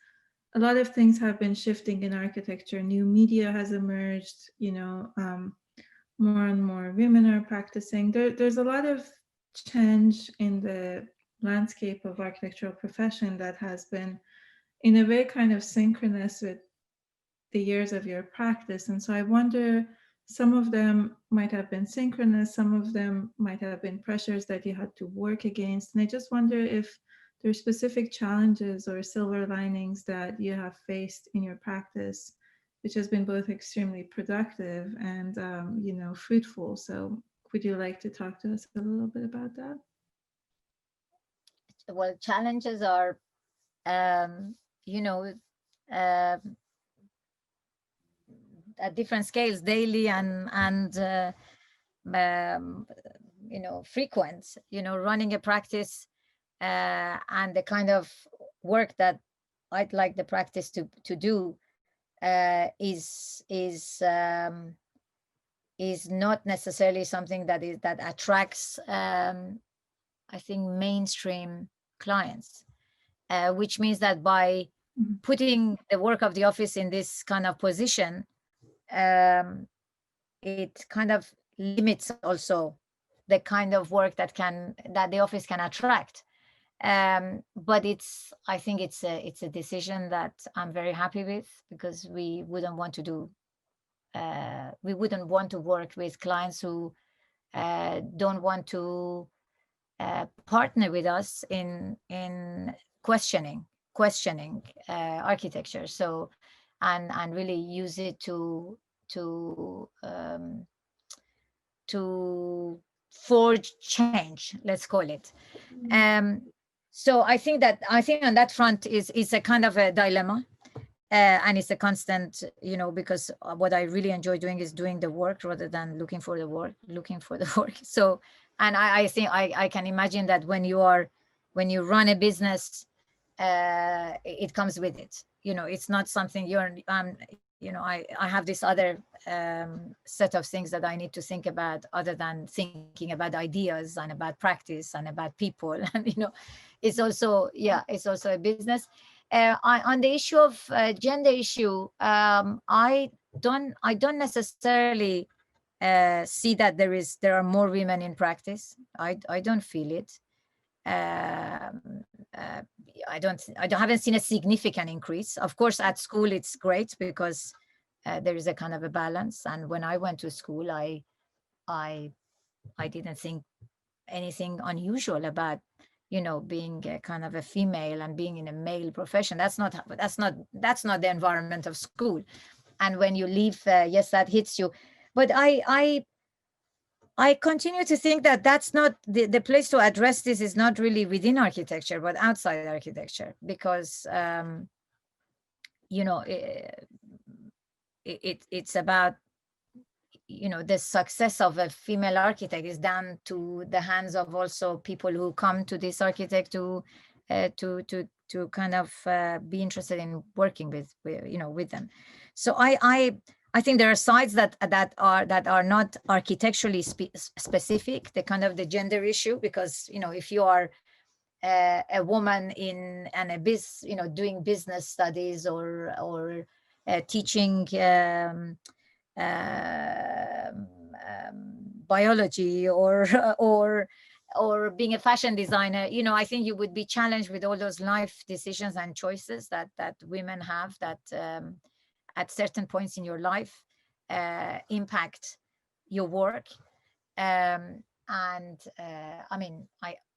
a lot of things have been shifting in architecture. New media has emerged, more and more women are practicing. There's a lot of change in the landscape of architectural profession that has been in a way kind of synchronous with the years of your practice. And so I wonder, some of them might have been synchronous, some of them might have been pressures that you had to work against. And I just wonder if there's specific challenges or silver linings that you have faced in your practice, which has been both extremely productive and fruitful. So would you like to talk to us a little bit about that? Well, challenges are, you know, uh, at different scales, daily and um, frequent. Running a practice, and the kind of work that I'd like the practice to do, is not necessarily something that attracts, I think, mainstream clients, which means that by Mhm. putting the work of the office in this kind of position, um, it kind of limits also the kind of work that the office can attract. But I think it's a decision that I'm very happy with, because we wouldn't want to work with clients who don't want to partner with us in questioning architecture. So, and really use it to forge change, let's call it. um so I think on that front is a kind of a dilemma, and it's a constant, because what I really enjoy doing is doing the work rather than looking for the work. So, and I think I can imagine that when you run a business, it comes with it. It's not something I have this other set of things that I need to think about, other than thinking about ideas and about practice and about people. And it's also a business. On the issue of gender issue, I don't necessarily see that there are more women in practice. I don't feel it. Um, uh, I haven't seen a significant increase. Of course, at school it's great, because there is a kind of a balance. And when I went to school, I I didn't think anything unusual about being a kind of a female and being in a male profession. That's not the environment of school. And when you leave, yes, that hits you. But I continue to think that that's not the place to address. This is not really within architecture, but outside architecture, because you know it, it's about, the success of a female architect is down to the hands of also people who come to this architect to kind of be interested in working with them. So I think there are sides that are not architecturally specific, the kind of the gender issue, because if you are a woman in and doing business studies, or teaching biology, or or being a fashion designer, I think you would be challenged with all those life decisions and choices that women have, that at certain points in your life impact your work. And I mean,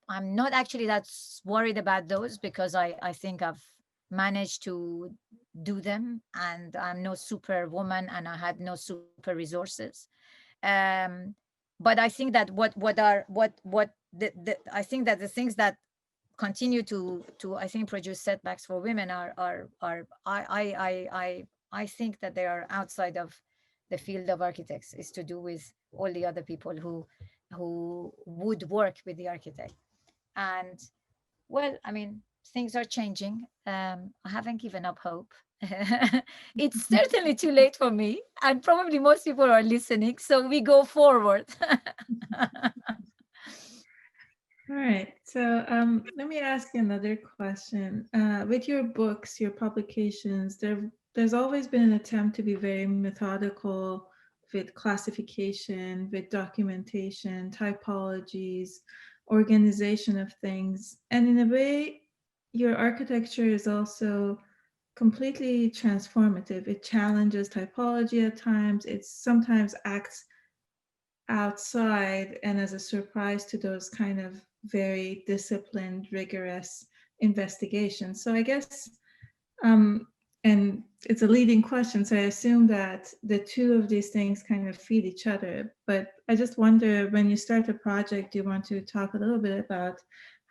I'm not actually that worried about those, because I think I've managed to do them, and I'm no superwoman, and I had no super resources. um, but I think that I think that the things that continue to I think produce setbacks for women are I think that they are outside of the field of architects, is to do with all the other people who would work with the architect. And well, I mean, things are changing. I haven't given up hope. It's certainly too late for me, and probably most people are listening, so we go forward. All right. So let me ask you another question. With your books, your publications, there's always been an attempt to be very methodical with classification, with documentation, typologies, organization of things. And in a way, your architecture is also completely transformative. It challenges typology at times. It sometimes acts outside and as a surprise to those kind of very disciplined, rigorous investigations. So I guess, and it's a leading question. So I assume that the two of these things kind of feed each other. But I just wonder, when you start a project, you want to talk a little bit about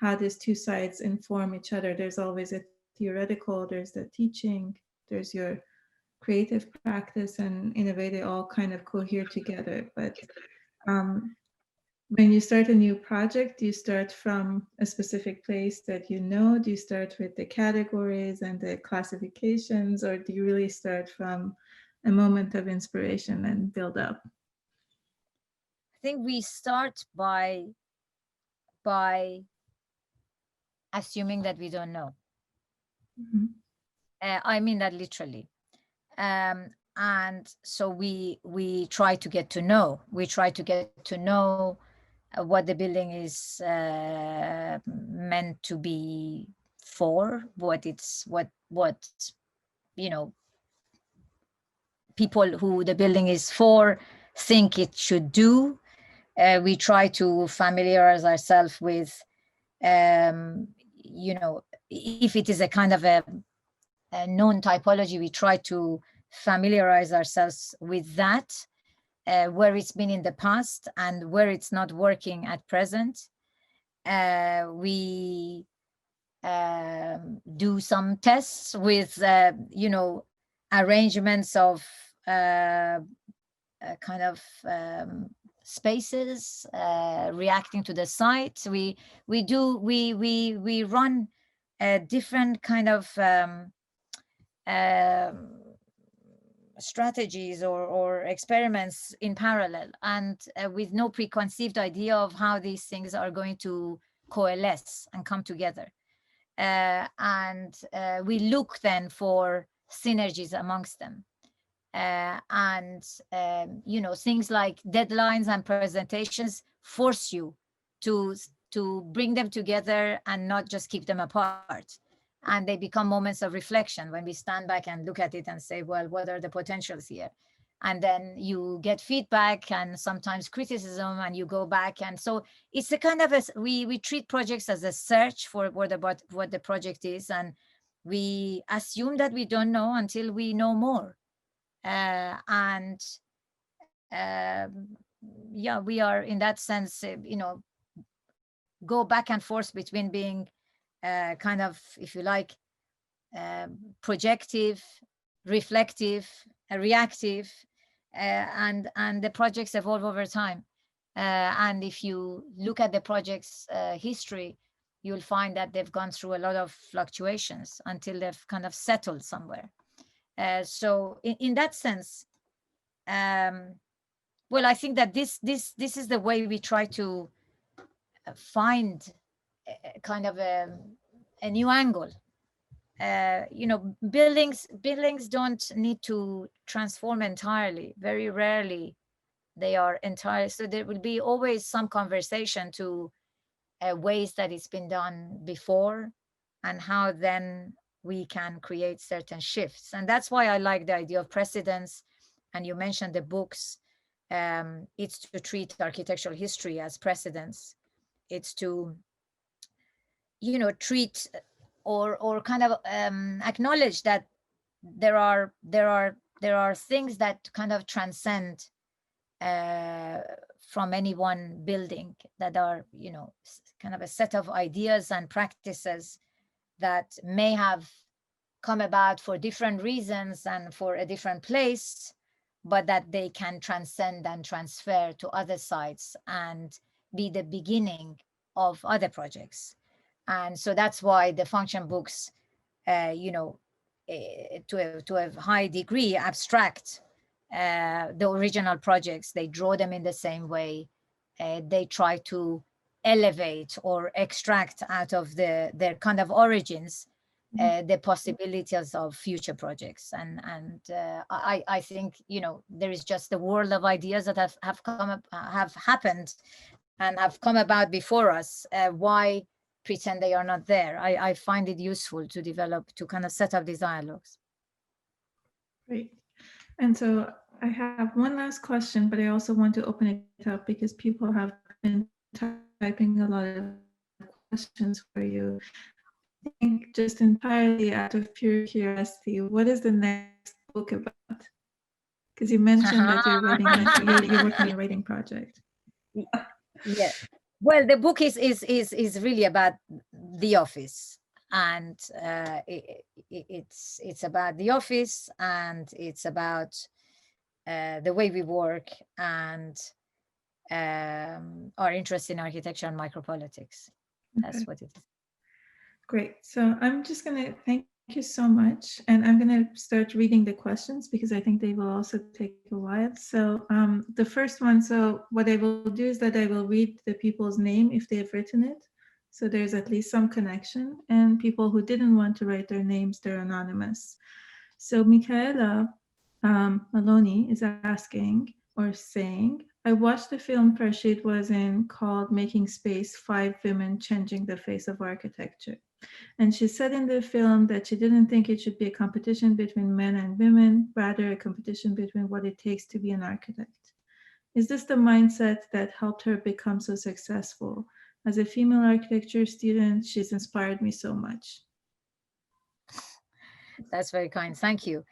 how these two sides inform each other. There's always a theoretical, there's the teaching, there's your creative practice, and in a way they all kind of cohere together. But um, when you start a new project, do you start from a specific place that you know? Do you start with the categories and the classifications, or do you really start from a moment of inspiration and build up? I think we start by assuming that we don't know. Mhm. I mean that literally. And so we try to get to know. We try to get to know what the building is meant to be for, what you know people who the building is for think it should do. We try to familiarize ourselves with, if it is a kind of a known typology, we try to familiarize ourselves with that, where it's been in the past and where it's not working at present. We do some tests with, arrangements of kind of spaces reacting to the site. We run different kind of um, strategies or experiments in parallel, and with no preconceived idea of how these things are going to coalesce and come together. And we look then for synergies amongst them. And things like deadlines and presentations force you to bring them together and not just keep them apart. And they become moments of reflection when we stand back and look at it and say, well, what are the potentials here? And then you get feedback and sometimes criticism, and you go back. And so it's a kind of we treat projects as a search for what the project is, and we assume that we don't know until we know more. And yeah, we are in that sense, go back and forth between being kind of, if you like, projective, reflective, reactive, and the projects evolve over time. And if you look at the project's history, you'll find that they've gone through a lot of fluctuations until they've kind of settled somewhere. So in that sense, well, I think that this is the way we try to find kind of a new angle. Buildings don't need to transform entirely. Very rarely they are entire. So there will be always some conversation to ways that it's been done before, and how then we can create certain shifts. And that's why I like the idea of precedents. And you mentioned the books. It's to treat architectural history as precedents. It's to, treat or kind of acknowledge that there are things that kind of transcend uh, from any one building, that are, kind of a set of ideas and practices that may have come about for different reasons and for a different place, but that they can transcend and transfer to other sites and be the beginning of other projects. And so that's why the function books, you know, to a high degree abstract the original projects. They draw them in the same way. They try to elevate or extract out of their kind of origins the possibilities of future projects. I think, you know, there is just a world of ideas that have come up, have happened and have come about before us. Why pretend they are not there? I find it useful to develop, to kind of set up these dialogues. Great. And so I have one last question, but I also want to open it up because people have been typing a lot of questions for you. I think just entirely out of pure curiosity, what is the next book about? Because you mentioned that you're writing, you're working on a writing project. Yeah. Well, the book is really about the office, and it's about the office, and it's about the way we work, and our interest in architecture and micropolitics. That's Okay. what it is. Great. So I'm just going to thank you so much. And I'm going to start reading the questions because I think they will also take a while. So the first one, so what I will do is that I will read the people's name if they have written it. So there's at least some connection. And people who didn't want to write their names, they're anonymous. So Michaela Maloney is asking or saying, I watched the film Farshid was in called Making Space, Five Women Changing the Face of Architecture. And she said in the film that she didn't think it should be a competition between men and women, rather a competition between what it takes to be an architect. Is this the mindset that helped her become so successful? As a female architecture student, she's inspired me so much. That's very kind. Thank you.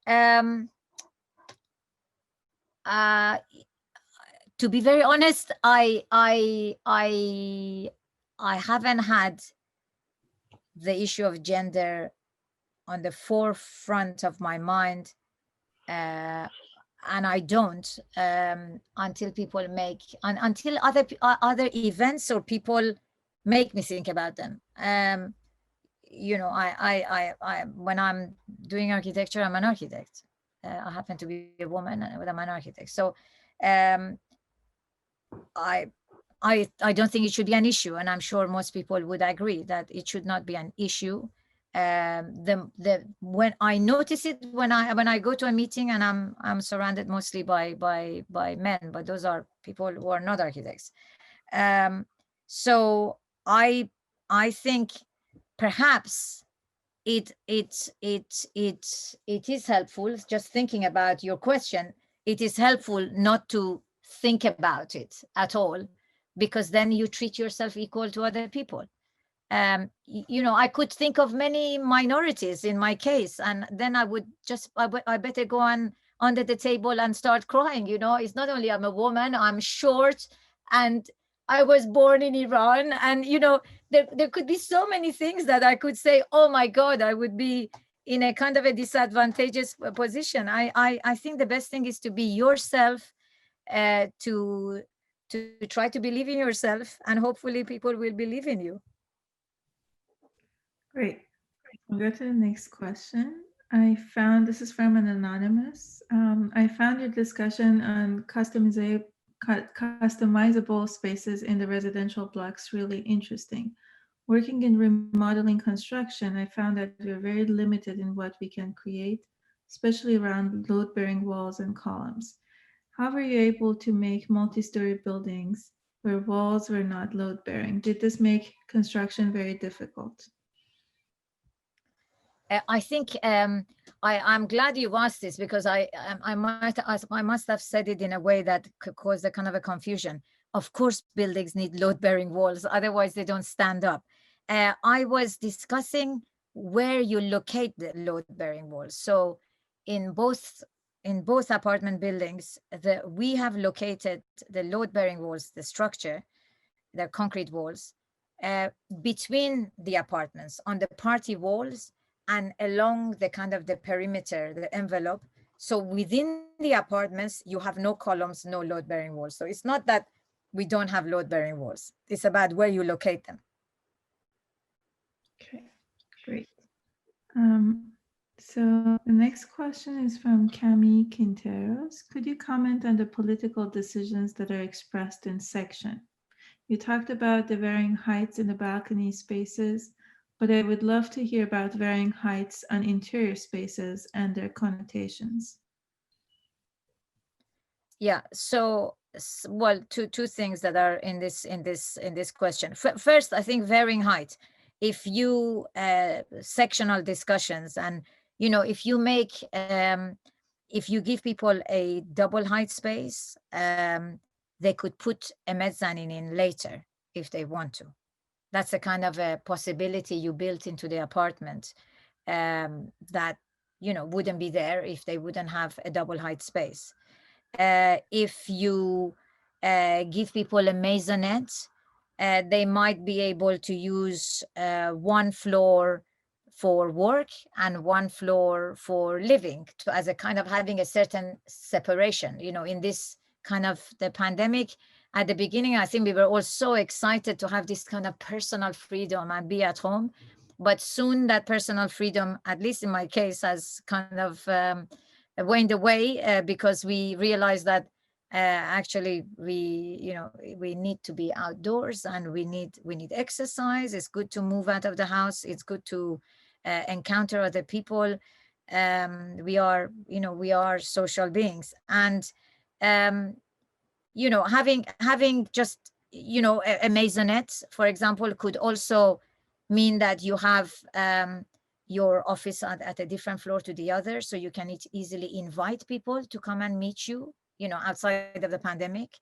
Um, uh, to be very honest, I haven't had the issue of gender on the forefront of my mind, and I don't until people make until other events or people make me think about them. You know, I when I'm doing architecture, I'm an architect. I happen to be a woman, but I'm an architect. So um, I I don't think it should be an issue, and I'm sure most people would agree that it should not be an issue. The when I notice it when I go to a meeting and I'm surrounded mostly by men, but those are people who are not architects. Um, so I think perhaps it is helpful. Just thinking about your question, it is helpful not to think about it at all, because then you treat yourself equal to other people. You know, I could think of many minorities in my case, and then I would just I better go on under the table and start crying. You know, it's not only I'm a woman, I'm short, and I was born in Iran, and you know, there could be so many things that I could say, oh my God, I would be in a kind of a disadvantageous position. I think the best thing is to be yourself, to try to believe in yourself, and hopefully people will believe in you. Great. We'll go to the next question. I found this is from an anonymous. I found your discussion on customizable spaces in the residential blocks really interesting. Working in remodeling construction, I found that we're very limited in what we can create, especially around load-bearing walls and columns. How were you able to make multi-story buildings where walls were not load-bearing? Did this make construction very difficult? I think I'm glad you asked this, because I must have said it in a way that could cause a kind of a confusion. Of course, buildings need load-bearing walls, otherwise they don't stand up. I was discussing where you locate the load-bearing walls. So in both apartment buildings, we have located the load-bearing walls, the structure, the concrete walls, uh, between the apartments on the party walls and along the kind of the perimeter, the envelope. So within the apartments, you have no columns, no load-bearing walls. So it's not that we don't have load-bearing walls. It's about where you locate them. Okay, great. Um, so the next question is from Cami Quinteros. Could you comment on the political decisions that are expressed in section? You talked about the varying heights in the balcony spaces, but I would love to hear about varying heights on interior spaces and their connotations. Yeah. So, well, two things that are in this question. First, I think varying height. If you sectional discussions, and if you make if you give people a double height space, they could put a mezzanine in later if they want to. That's a kind of a possibility you built into the apartment, that wouldn't be there if they wouldn't have a double height space. If you give people a maisonette, they might be able to use one floor for work and one floor for living, as a kind of having a certain separation. In this kind of the pandemic, at the beginning, I think we were all so excited to have this kind of personal freedom and be at home. But soon that personal freedom, at least in my case, has kind of waned away, because we realized that actually we need to be outdoors, and we need exercise. It's good to move out of the house. It's good to encounter other people. We are social beings, and having just a maisonette, for example, could also mean that you have your office at a different floor to the other, so you can easily invite people to come and meet you, outside of the pandemic,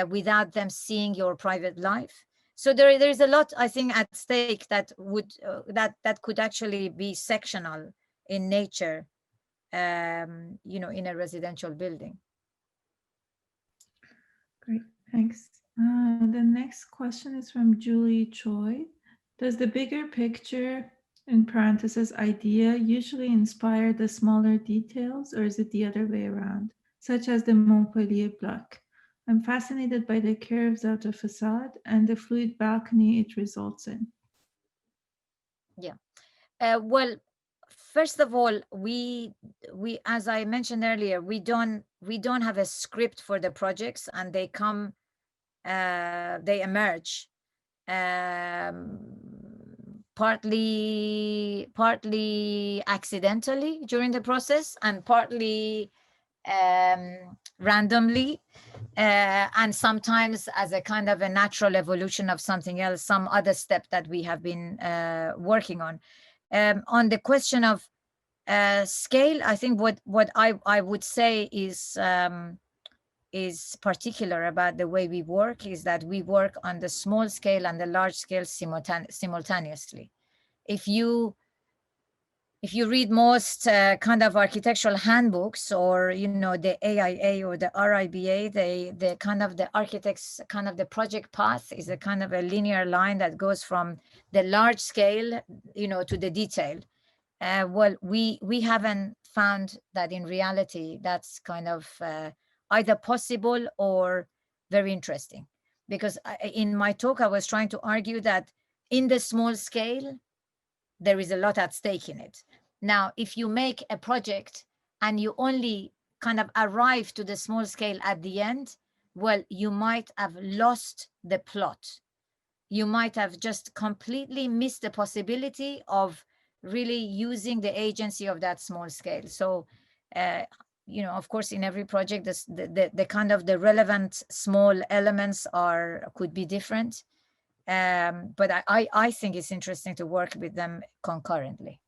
without them seeing your private life. So there is a lot, I think, at stake that would that could actually be sectional in nature, in a residential building. Great, thanks. The next question is from Julie Choi. Does the bigger picture, in parentheses, idea usually inspire the smaller details, or is it the other way around, such as the Montpellier block? I'm fascinated by the curves of the facade and the fluid balcony it results in. Yeah. Well, first of all, we as I mentioned earlier, we don't have a script for the projects, and they emerge, um, partly accidentally during the process, and partly randomly, and sometimes as a kind of a natural evolution of something else, some other step that we have been working on. On the question of scale, I think what I would say is particular about the way we work is that we work on the small scale and the large scale simultaneously. If you read most kind of architectural handbooks, or the AIA or the RIBA, the kind of the architects kind of the project path is a kind of a linear line that goes from the large scale to the detail. Well, we haven't found that in reality that's kind of either possible or very interesting, because in my talk I was trying to argue that in the small scale there is a lot at stake in it. Now, if you make a project and you only kind of arrive to the small scale at the end, well, you might have lost the plot. You might have just completely missed the possibility of really using the agency of that small scale. So, of course, in every project, the kind of the relevant small elements could be different. But I think it's interesting to work with them concurrently.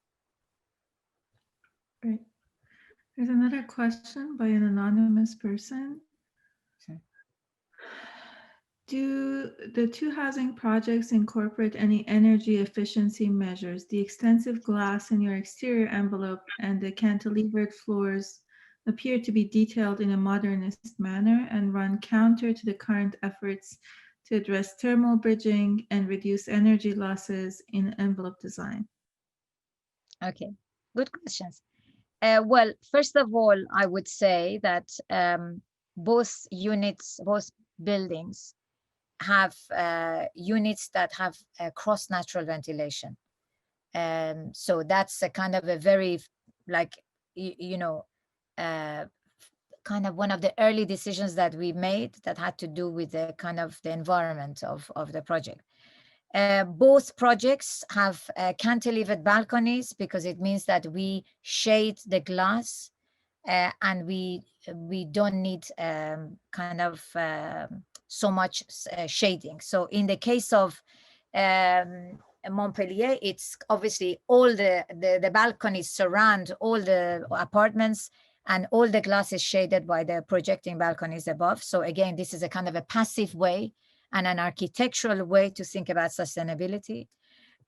Great. There's another question by an anonymous person. Do the two housing projects incorporate any energy efficiency measures? The extensive glass in your exterior envelope and the cantilevered floors appear to be detailed in a modernist manner and run counter to the current efforts to address thermal bridging and reduce energy losses in envelope design. Okay, good questions. Well, first of all, I would say that both buildings have units that have cross natural ventilation. So that's a kind of a very, like, you know, uh, kind of one of the early decisions that we made that had to do with the kind of the environment of the project. Both projects have cantilevered balconies because it means that we shade the glass, and we don't need kind of so much shading. So in the case of Montpellier, it's obviously all the balconies surround all the apartments, and all the glass is shaded by the projecting balconies above. So again, this is a kind of a passive way and an architectural way to think about sustainability.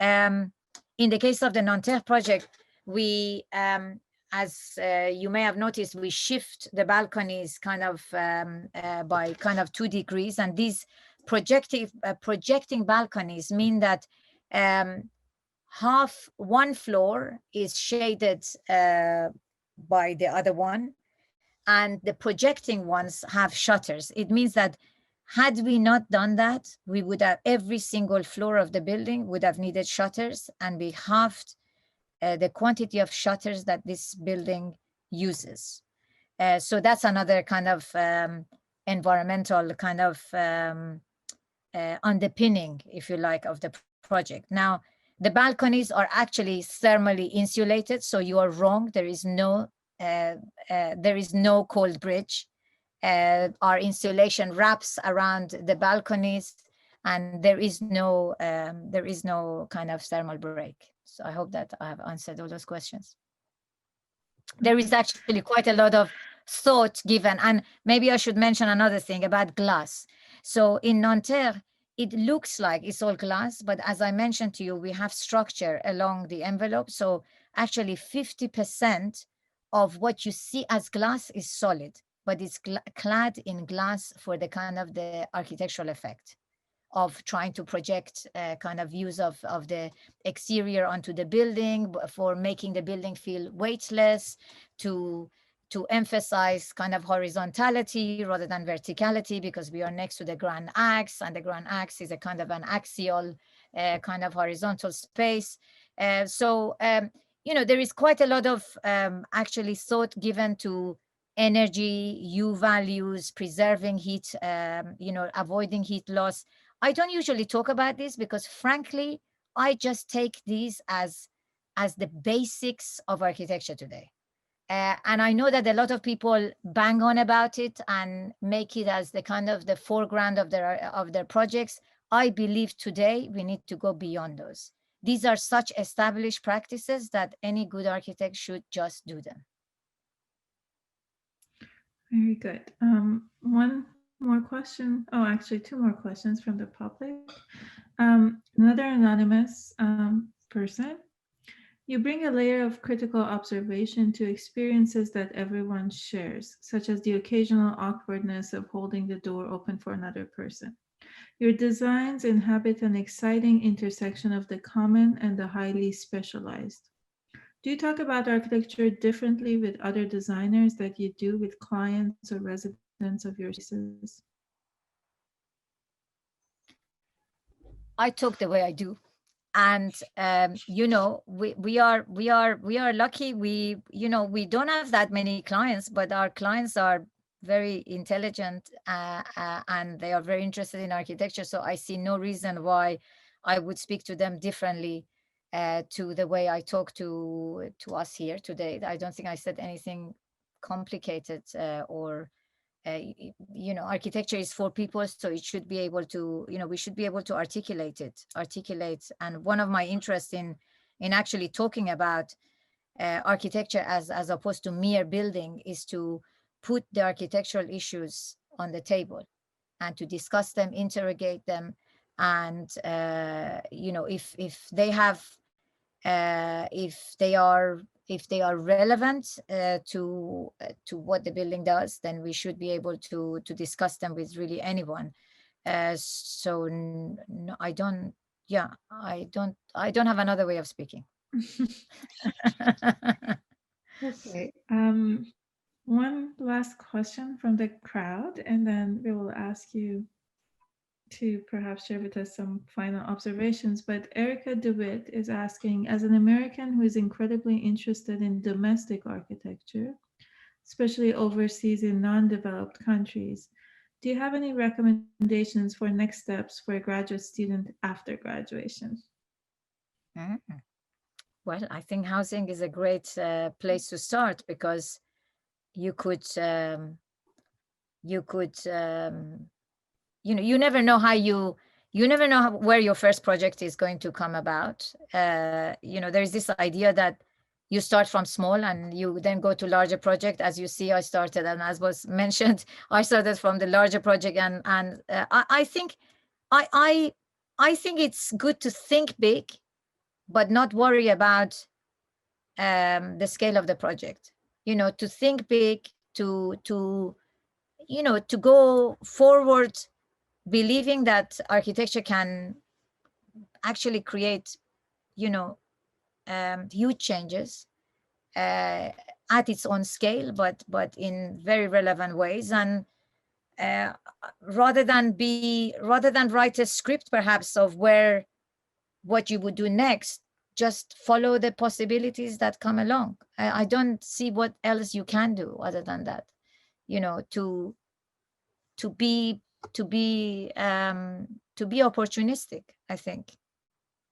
Um, in the case of the Nanterre project, we, as you may have noticed, we shift the balconies kind of by kind of 2 degrees, and these projecting balconies mean that um, half one floor is shaded by the other one, and the projecting ones have shutters. It means that had we not done that, we would have, every single floor of the building would have needed shutters, and we halved the quantity of shutters that this building uses. So that's another kind of environmental kind of underpinning, if you like, of the project. Now, the balconies are actually thermally insulated, so you are wrong. There is no cold bridge. Our insulation wraps around the balconies, and there is no kind of thermal break. So I hope that I have answered all those questions. There is actually quite a lot of thought given, and maybe I should mention another thing about glass. So in Nanterre, it looks like it's all glass, but as I mentioned to you, we have structure along the envelope. So actually 50% of what you see as glass is solid, but it's clad in glass for the kind of the architectural effect of trying to project kind of views of the exterior onto the building, for making the building feel weightless, to to emphasize kind of horizontality rather than verticality, because we are next to the grand axe, and the grand axe is a kind of an axial kind of horizontal space. So there is quite a lot of actually thought given to energy, U values, preserving heat, avoiding heat loss. I don't usually talk about this because, frankly, I just take these as the basics of architecture today. And I know that a lot of people bang on about it and make it as the kind of the foreground of their projects. I believe today we need to go beyond those. These are such established practices that any good architect should just do them. Very good. One more question. Oh, actually, two more questions from the public. Another anonymous person. You bring a layer of critical observation to experiences that everyone shares, such as the occasional awkwardness of holding the door open for another person. Your designs inhabit an exciting intersection of the common and the highly specialized. Do you talk about architecture differently with other designers that you do with clients or residents of your spaces? I talk the way I do. And we are lucky. We don't have that many clients, but our clients are very intelligent, and they are very interested in architecture. So I see no reason why I would speak to them differently to the way I talk to us here today. I don't think I said anything complicated, or architecture is for people, so it should be able to, we should be able to articulate. And one of my interests in actually talking about architecture as opposed to mere building is to put the architectural issues on the table and to discuss them, interrogate them, and if they have if they are relevant to what the building does, then we should be able to discuss them with really anyone. I don't. Yeah, I don't have another way of speaking. Okay. One last question from the crowd, and then we will ask you to perhaps share with us some final observations. But Erica DeWitt is asking, as an American who is incredibly interested in domestic architecture, especially overseas in non-developed countries, do you have any recommendations for next steps for a graduate student after graduation? Mhm. Well, I think housing is a great place to start because you could you could you never know how you never know where your first project is going to come about. There is this idea that you start from small and you then go to larger project. As you see, I started, and as was mentioned, I started from the larger project, and I think I I I think it's good to think big, but not worry about the scale of the project. To think big, to go forward, believing that architecture can actually create, you know, huge changes uh, at its own scale, but in very relevant ways. And uh, rather than write a script perhaps of where what you would do next, just follow the possibilities that come along. I don't see what else you can do other than that. To be to be to be opportunistic. I think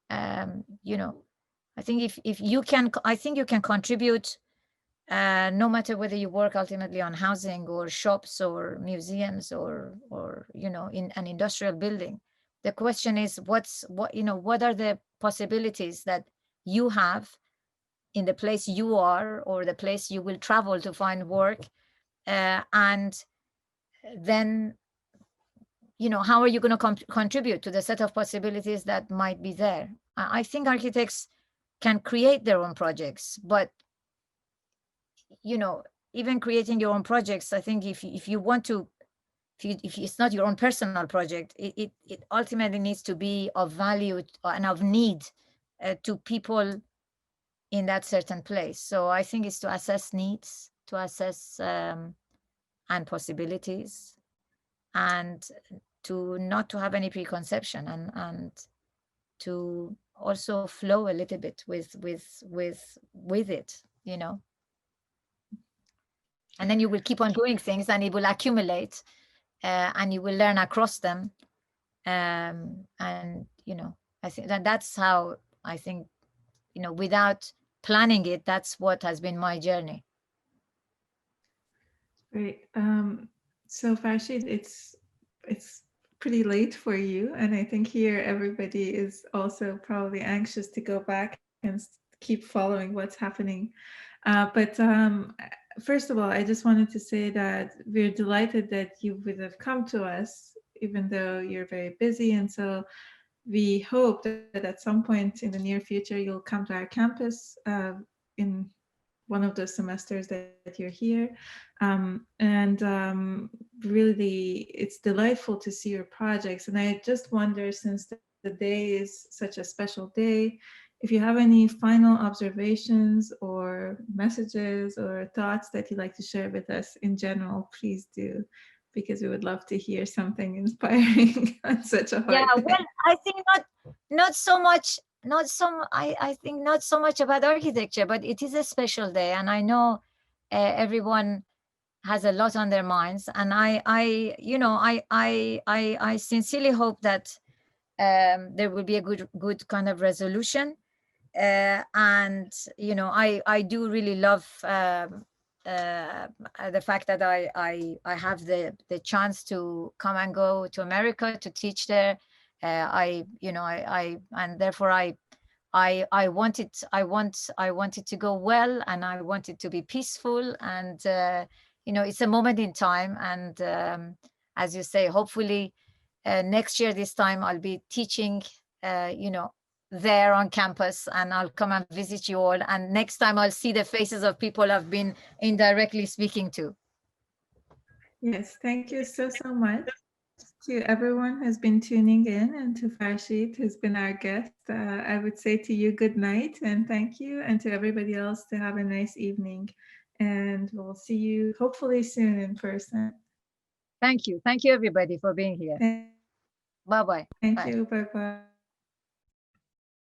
um, you know I think if you can, I think you can contribute, no matter whether you work ultimately on housing or shops or museums or in an industrial building. The question is, what are the possibilities that you have in the place you are or the place you will travel to find work, and then how are you going to contribute to the set of possibilities that might be there. I think architects can create their own projects, but you know even creating your own projects, I think if you want to, if it's not your own personal project, it ultimately needs to be of value and of need to people in that certain place. So I think it's to assess needs, to assess and possibilities, and to not to have any preconception, and to also flow a little bit with it. And then you will keep on doing things and it will accumulate, and you will learn across them. And I think that's how, I think, without planning it, that's what has been my journey. Great. So Farshid, it's pretty late for you, and I think here everybody is also probably anxious to go back and keep following what's happening. But first of all, I just wanted to say that we're delighted that you would have come to us, even though you're very busy, and so we hope that at some point in the near future you'll come to our campus in one of those semesters that you're here. And really, it's delightful to see your projects. And I just wonder, since the day is such a special day, if you have any final observations or messages or thoughts that you'd like to share with us in general, please do, because we would love to hear something inspiring on such a Yeah, hard well, day. I think not so much, I think not so much about architecture, but it is a special day, and I know everyone has a lot on their minds, and I sincerely hope that there will be a good kind of resolution. And I do really love uh, the fact that I have the chance to come and go to America to teach there. And therefore I want it to go well, and I want it to be peaceful, and it's a moment in time. And as you say, hopefully next year this time I'll be teaching there on campus, and I'll come and visit you all, and next time I'll see the faces of people I've been indirectly speaking to. Yes, thank you so, so much to everyone who's been tuning in, and to Farshid, who's been our guest. I would say to you good night and thank you, and to everybody else to have a nice evening. And we'll see you hopefully soon in person. Thank you everybody for being here. Thank you. Bye-bye. Thank Bye. you. Bye bye.